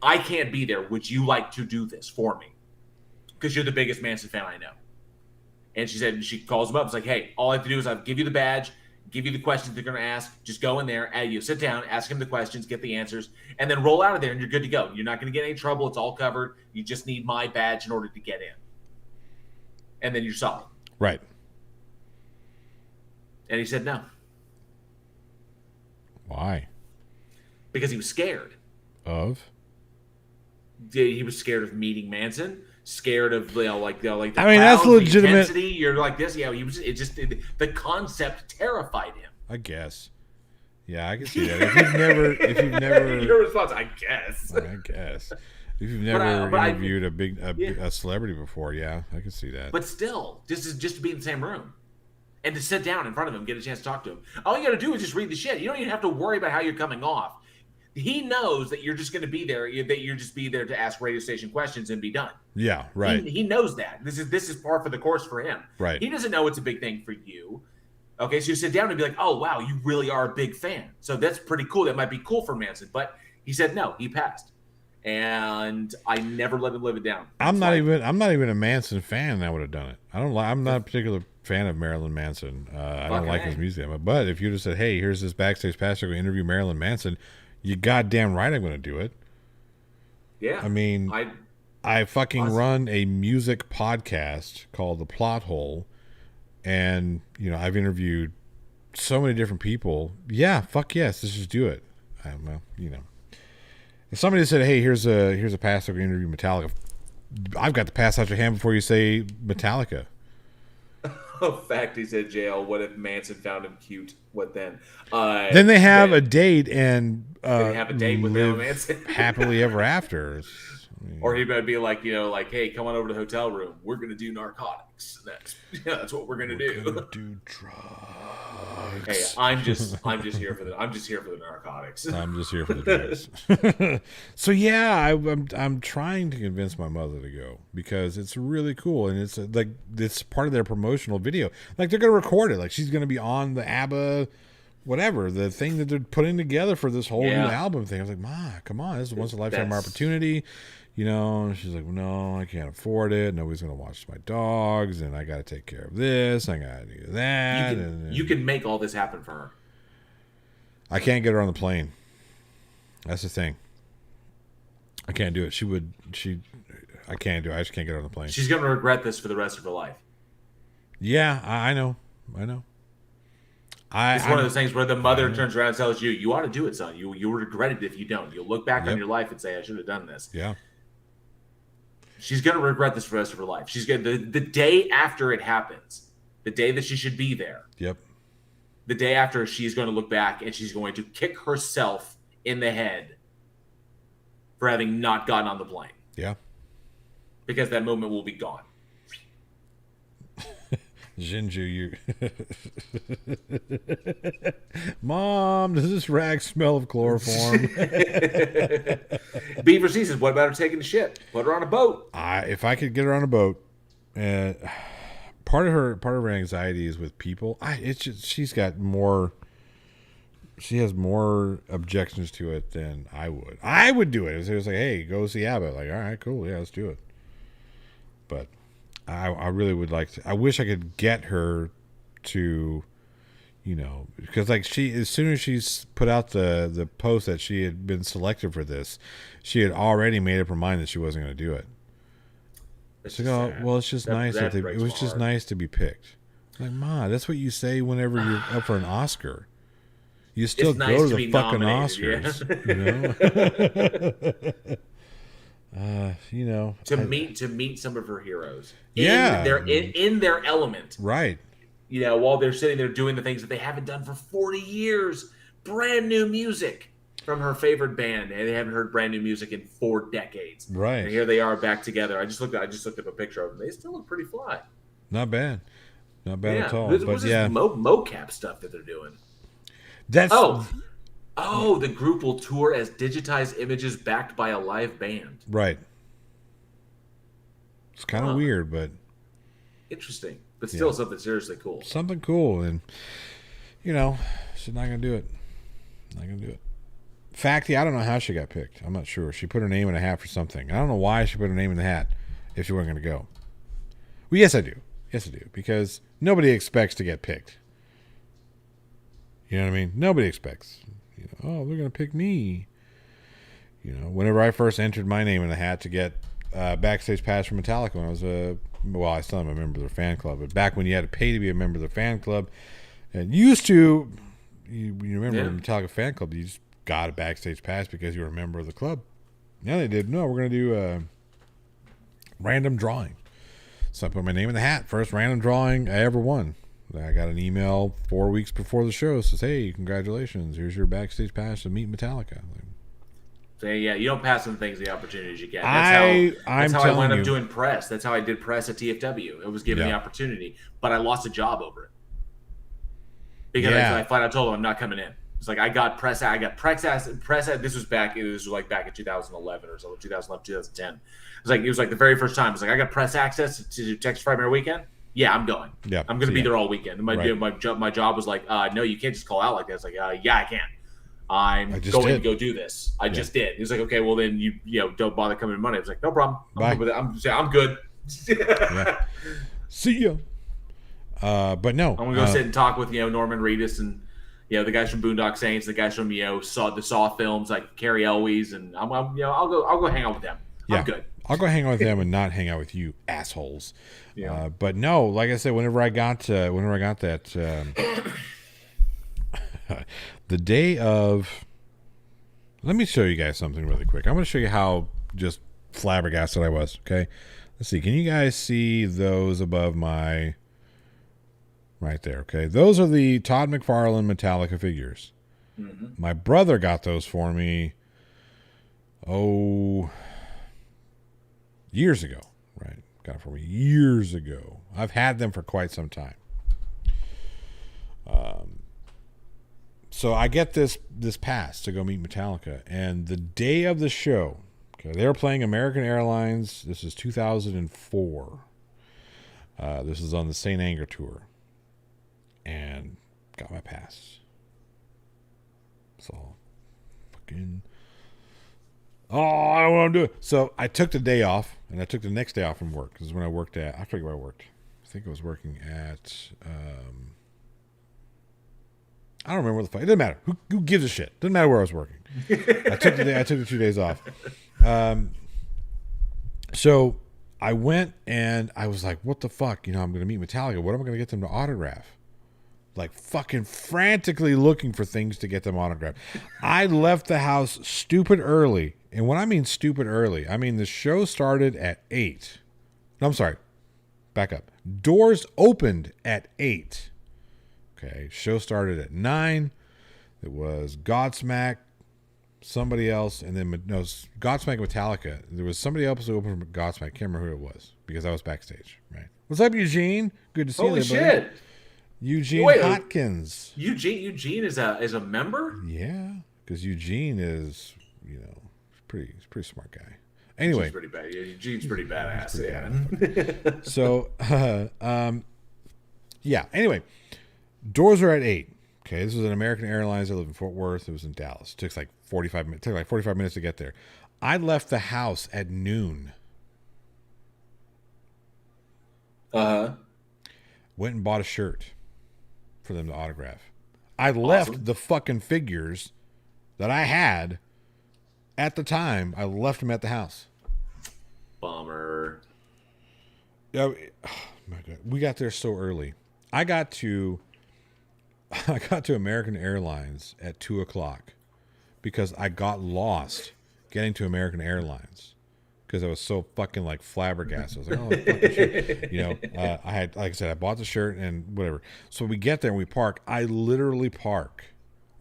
I can't be there. Would you like to do this for me? Because you're the biggest Manson fan I know. And she calls him up. It's like, hey, all I have to do is I'll give you the badge, give you the questions they're going to ask. Just go in there, sit down, ask him the questions, get the answers, and then roll out of there, and you're good to go. You're not going to get any trouble. It's all covered. You just need my badge in order to get in. And then you're solid. Right. And he said no. Why? Because he was scared. Of? He was scared of meeting Manson. Scared of the I mean, crowd, that's legitimate. Intensity. You're like this. Yeah, he was. The concept terrified him. I guess. Yeah, I can see that. If you've never, your response, I guess. I guess. If you've never interviewed a celebrity before, yeah, I can see that. But still, just to be in the same room and to sit down in front of him, get a chance to talk to him. All you got to do is just read the shit. You don't even have to worry about how you're coming off. He knows that you're just going to be there. That you're just be there to ask radio station questions and be done. Yeah, right. He knows that. This is par for the course for him. Right. He doesn't know it's a big thing for you. Okay, so you sit down and be like, oh wow, you really are a big fan. So that's pretty cool. That might be cool for Manson. But he said no. He passed, and I never let him live it down. I'm not even a Manson fan. That would have done it. I'm not a particular fan of Marilyn Manson. I don't like his music. But if you just said, hey, here's this backstage pass to go interview Marilyn Manson. You goddamn right I'm going to do it. Yeah. I mean, I fucking run a music podcast called The Plot Hole, and, I've interviewed so many different people. Yeah, fuck yes, let's just do it. If somebody said, hey, here's a pass to go interview Metallica, I've got to pass out your hand before you say Metallica. Fact, he said, JL, what if Manson found him cute? What then? Then they have a date and they have a date with Marilyn Manson happily ever after. Or he might be like, hey, come on over to the hotel room. We're gonna do narcotics. That's what we're gonna do. Gonna do drugs. Hey, I'm just here for the narcotics. I'm just here for the drugs. So yeah, I'm trying to convince my mother to go because it's really cool and it's part of their promotional video. Like they're gonna record it. Like she's gonna be on the ABBA, whatever the thing that they're putting together for this whole new album thing. I was like, Ma, come on, this is a once in a lifetime opportunity. you know, and she's like, no, I can't afford it. Nobody's going to watch my dogs, and I got to take care of this. I got to do that. You can make all this happen for her. I can't get her on the plane. That's the thing. I can't do it. I can't do it. I just can't get her on the plane. She's going to regret this for the rest of her life. Yeah, I know. It's one of those things where the mother turns around and tells you, you ought to do it, son. You'll regret it if you don't. You'll look back on your life and say, I should have done this. Yeah. She's going to regret this for the rest of her life. She's going to, the day after it happens, the day that she should be there. Yep. The day after, she's going to look back and she's going to kick herself in the head for having not gotten on the plane. Yeah. Because that moment will be gone. Jinju, you. Mom, does this rag smell of chloroform? Beaver C says, what about her taking the shit? Put her on a boat. If I could get her on a boat, part of her anxiety is with people. It's just she has more objections to it than I would. I would do it. It was like, hey, go see Abbott. Like, all right, cool, yeah, let's do it. But I really would like to. I wish I could get her to, you know, because like as soon as she's put out the post that she had been selected for this, she had already made up her mind that she wasn't going to do it. It's like, oh, well, it's just nice that it was just nice to be picked. Like, Ma, that's what you say whenever you're up for an Oscar. You still go to the fucking Oscars, you know. To meet some of her heroes. Yeah, they're in their element, right? You know, while they're sitting there doing the things that they haven't done for 40 years, brand new music from her favorite band, and they haven't heard brand new music in 4 decades. Right. And here they are back together. I just looked up a picture of them. They still look pretty fly. Not bad at all. What's this mocap stuff that they're doing? That's the group will tour as digitized images backed by a live band. Right. It's kind of weird, but interesting. But still something seriously cool. Something cool, and you know, she's not gonna do it. Facty, I don't know how she got picked. I'm not sure. She put her name in a hat for something. I don't know why she put her name in the hat if she wasn't gonna go. Well, yes, I do. Because nobody expects to get picked. You know what I mean? Nobody expects. You know, oh, they're gonna pick me. You know, whenever I first entered my name in the hat to get backstage pass for Metallica when I was I still am a member of their fan club, but back when you had to pay to be a member of the fan club, and you remember the Metallica fan club, you just got a backstage pass because you were a member of the club. Now they did. No, we're gonna do a random drawing. So I put my name in the hat. First random drawing I ever won. I got an email 4 weeks before the show. Says, hey, congratulations. Here's your backstage pass to meet Metallica. So, yeah, you don't pass on things the opportunities you get. That's how I wound up doing press. That's how I did press at TFW. It was given the opportunity, but I lost a job over it. Because I flat out told them I'm not coming in. It's like I got press. This was back in 2011 or so, 2011, 2010. It was like the very first time. It's like I got press access to Texas Frightmare weekend. Yeah, I'm going. Yeah, I'm going to be there all weekend. And my job was like, no, you can't just call out like that. It's like, yeah, I can. I'm going to go do this. I just did. He's like, okay, well then you don't bother coming in Monday. I was like, no problem. I'm good with it. I'm good. See ya. But no, I'm gonna go sit and talk with Norman Reedus and the guys from Boondock Saints, the guys from the Saw films like Carrie Elwes, and I'll go hang out with them. I'm good. I'll go hang out with them and not hang out with you assholes. Yeah. But no, like I said, whenever I got that, the day of, let me show you guys something really quick. I'm going to show you how just flabbergasted I was. Okay, let's see. Can you guys see those above my? Right there. Okay, those are the Todd McFarlane Metallica figures. Mm-hmm. My brother got those for me. Years ago, right? Got it for me years ago. I've had them for quite some time. So I get this pass to go meet Metallica, and the day of the show, okay, they were playing American Airlines. This is 2004. This is on the St. Anger tour, and got my pass. It's all fucking Oh, I don't want to do it. So I took the day off, and I took the next day off from work. This is when I worked at, I forget where I worked. I think I was working at, I don't remember what the fuck. It doesn't matter. Who gives a shit? Doesn't matter where I was working. I took the 2 days off. So I went and I was like, what the fuck? You know, I'm going to meet Metallica. What am I going to get them to autograph? Like fucking frantically looking for things to get them autographed. I left the house stupid early. And when I mean stupid early, I mean the show started at 8. No, I'm sorry. Back up. Doors opened at 8. Okay. Show started at 9. It was Godsmack, somebody else, and then Godsmack and Metallica. There was somebody else who opened for Godsmack. I can't remember who it was because I was backstage. Right. What's up, Eugene? Good to see you. Holy shit. Buddy. Eugene Hotkins. Eugene is a member? Yeah, because Eugene is, you know, he's a pretty smart guy. Anyway, Eugene's pretty bad. Eugene's pretty badass. Yeah. So, yeah. Anyway, doors are at 8. Okay, this was an American Airlines. I lived in Fort Worth. It was in Dallas. It took like 45 minutes. Took like 45 minutes to get there. I left the house at noon. Went and bought a shirt for them to autograph. I left the fucking figures that I had at the time. I left them at the house. Bummer. Oh my God. We got there so early. I got to American Airlines at 2:00 because I got lost getting to American Airlines because I was so fucking like flabbergasted. I was like, oh, fucking shit. You know, I had, like I said, I bought the shirt and whatever. So we get there and we park. I literally park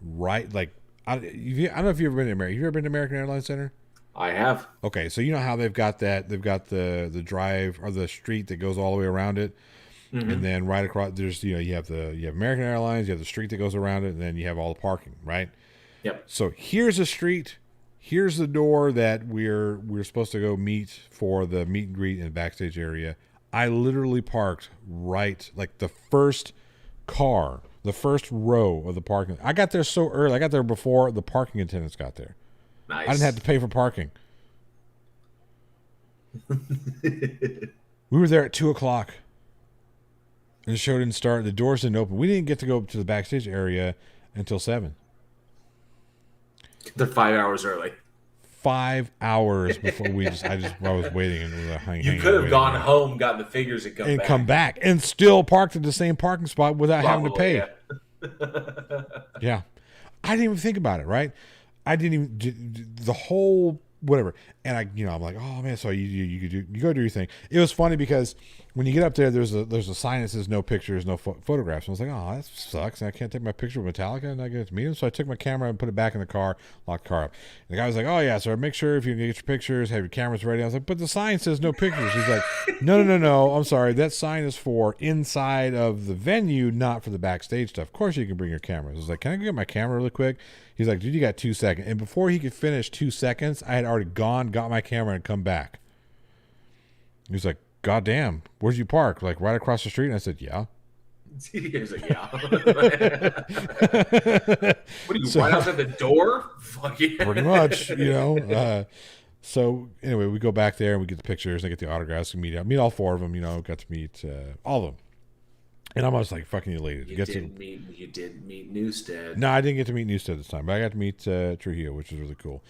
right, like, I don't know if you've ever been to American. Have you ever been to American Airlines Center? I have. Okay, so you know how they've got the drive or the street that goes all the way around it. Mm-hmm. And then right across, there's, you know, you have American Airlines, you have the street that goes around it, and then you have all the parking, right? Yep. So here's a street, here's the door that we're supposed to go meet for the meet and greet in the backstage area. I literally parked right, like the first car, the first row of the parking. I got there so early. I got there before the parking attendants got there. Nice. I didn't have to pay for parking. We were there at 2:00. And the show didn't start. The doors didn't open. We didn't get to go up to the backstage area until 7. They're 5 hours early. 5 hours before I was waiting and we were hanging. You could have gone home, gotten the figures, and come back, and still parked at the same parking spot without having to pay. Yeah. Yeah, I didn't even think about it. Right, I didn't even the whole whatever. And I'm like, oh man, so you go do your thing. It was funny because when you get up there, there's a sign that says no pictures, no photographs. And I was like, oh, that sucks. And I can't take my picture with Metallica and I get to meet him. So I took my camera and put it back in the car, locked the car up. And the guy was like, oh yeah, so make sure if you get your pictures, have your cameras ready. I was like, but the sign says no pictures. He's like, no, I'm sorry. That sign is for inside of the venue, not for the backstage stuff. Of course you can bring your cameras. I was like, can I go get my camera really quick? He's like, dude, you got 2 seconds. And before he could finish 2 seconds, I had already got my camera and come back. He was like, God damn, where'd you park? Like right across the street? And I said, yeah. He was like, yeah. What are you, right outside the door? Fuck yeah. Pretty much, so anyway, we go back there and we get the pictures. I get the autographs and meet all 4 of them. Got to meet all of them. And I'm almost like fucking elated. You did meet Newstead. No, I didn't get to meet Newstead this time, but I got to meet Trujillo, which was really cool.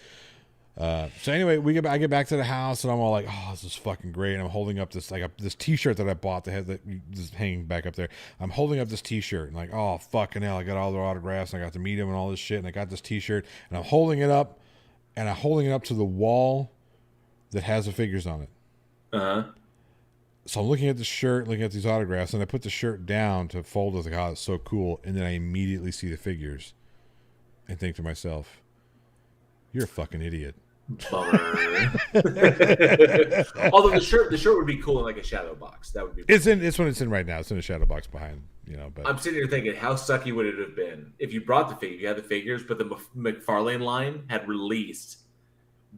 So anyway, I get back to the house and I'm all like, oh, this is fucking great. And I'm holding up this this T-shirt that I bought that is hanging back up there. I'm holding up this T-shirt and like, oh fucking hell, I got all their autographs and I got to meet them and all this shit. And I got this T-shirt and I'm holding it up to the wall that has the figures on it. So I'm looking at the shirt, looking at these autographs, and I put the shirt down to fold it. I was like, oh, it's so cool. And then I immediately see the figures and think to myself, you're a fucking idiot. Bummer. Although the shirt would be cool in like a shadow box. That would be. It's when it's in right now. It's in a shadow box behind. But I'm sitting here thinking, how sucky would it have been if you brought the figure, you had the figures, but the McFarlane line had released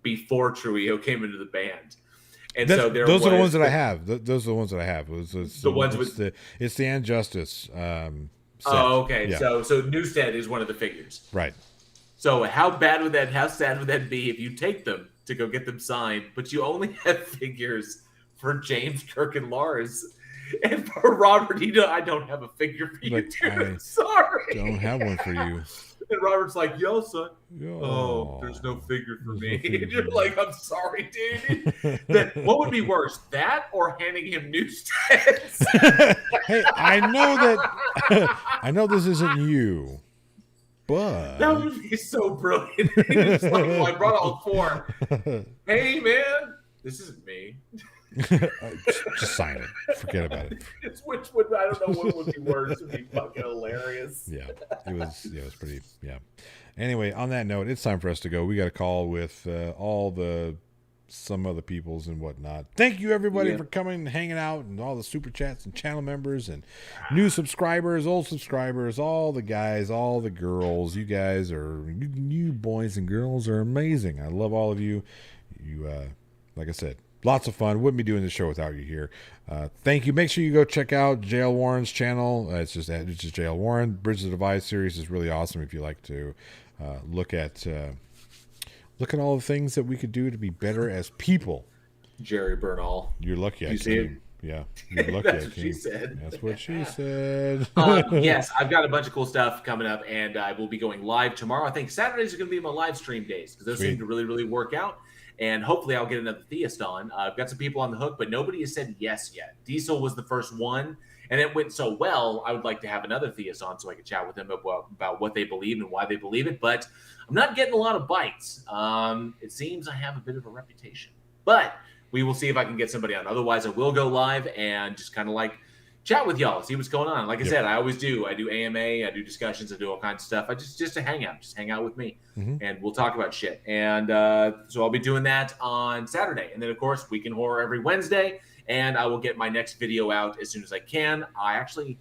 before Trujillo came into the band. And so those are the ones that I have. Those are the ones that I have. It's the Injustice. Set. Oh, okay. Yeah. So Newstead is one of the figures. Right. So how sad would that be if you take them to go get them signed, but you only have figures for James, Kirk, and Lars. And for Robert, I don't have a figure for you, dude. I'm sorry. Don't have one for you. And Robert's like, yo, son. Yo. Oh, there's no figure for me. Figure and you're like, I'm sorry, dude. What would be worse, that or handing him newsstands? Hey, I know this isn't you, but that would be so brilliant. It's like, well, I brought all four. Hey, man, this isn't me. just sign it. Forget about it. Which would, I don't know what would be worse. It would be fucking hilarious. Yeah, it was pretty. Yeah. Anyway, on that note, it's time for us to go. We got a call with some other peoples and whatnot. Thank you everybody for coming and hanging out, and all the super chats and channel members and new subscribers, old subscribers, all the guys, all the girls. You guys you boys and girls are amazing. I love all of you. You, like I said, lots of fun. Wouldn't be doing this show without you here. Thank you. Make sure you go check out JL Warren's channel. It's just JL Warren. Bridge the Divide series is really awesome if you like to look at all the things that we could do to be better as people. Jerry Bernal. You're lucky. You see it? Yeah, you're lucky. That's what she said. That's what she said. Yes, I've got a bunch of cool stuff coming up, and I will be going live tomorrow. I think Saturdays are going to be my live stream days because those seem to really, really work out. And hopefully I'll get another theist on. I've got some people on the hook, but nobody has said yes yet. Diesel was the first one, and it went so well, I would like to have another theist on so I could chat with them about what they believe and why they believe it. But I'm not getting a lot of bites. It seems I have a bit of a reputation. But we will see if I can get somebody on. Otherwise, I will go live and just kind of like chat with y'all, see what's going on. Like I said, I always do. I do AMA, I do discussions, I do all kinds of stuff. I just to hang out, just hang out with me, and we'll talk about shit. And so I'll be doing that on Saturday, and then of course Weekend Horror every Wednesday. And I will get my next video out as soon as I can. I actually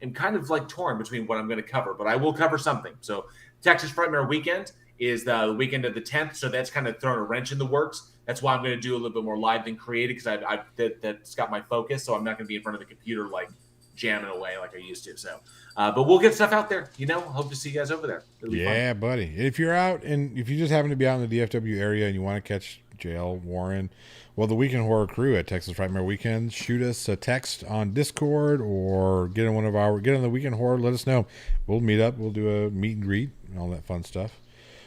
am kind of like torn between what I'm going to cover, but I will cover something. So Texas Frightmare Weekend is the weekend of the 10th, so that's kind of thrown a wrench in the works. That's why I'm going to do a little bit more live than creative, because that's got my focus, so I'm not going to be in front of the computer like jamming away like I used to. So, but we'll get stuff out there. Hope to see you guys over there. Yeah, fun. Buddy. If you're out, and if you just happen to be out in the DFW area and you want to catch JL Warren, well, the Weekend Horror crew at Texas Frightmare Weekend, shoot us a text on Discord or get on the Weekend Horror. Let us know. We'll meet up. We'll do a meet and greet and all that fun stuff.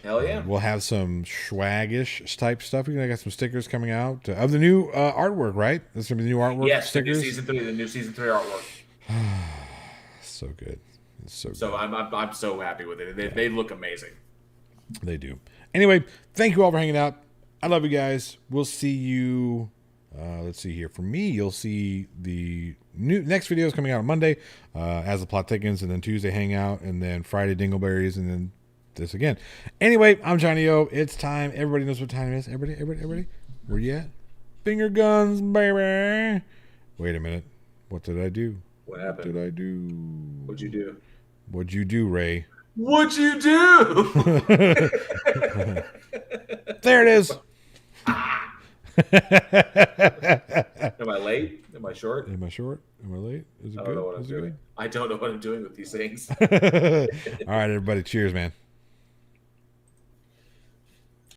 Hell yeah. We'll have some swaggish type stuff. We're gonna got some stickers coming out of the new artwork, right? There's gonna be the new artwork. Yes, stickers. The new season 3 artwork. So good. It's so good. So I'm so happy with it. They look amazing. They do. Anyway, thank you all for hanging out. I love you guys. We'll see you. Let's see here. For me, you'll see the next video is coming out on Monday, as the plot thickens, and then Tuesday hangout, and then Friday Dingleberries, and then this again. Anyway, I'm Johnny O. It's time. Everybody knows what time it is. Everybody. Where you at? Finger guns, baby. Wait a minute. What did I do? What happened? What did I do? What'd you do? What'd you do, Ray? What'd you do? There it is. Am I late? Am I short? Am I short? Am I late? Is it good? I don't know what I'm doing with these things. All right, everybody. Cheers, man.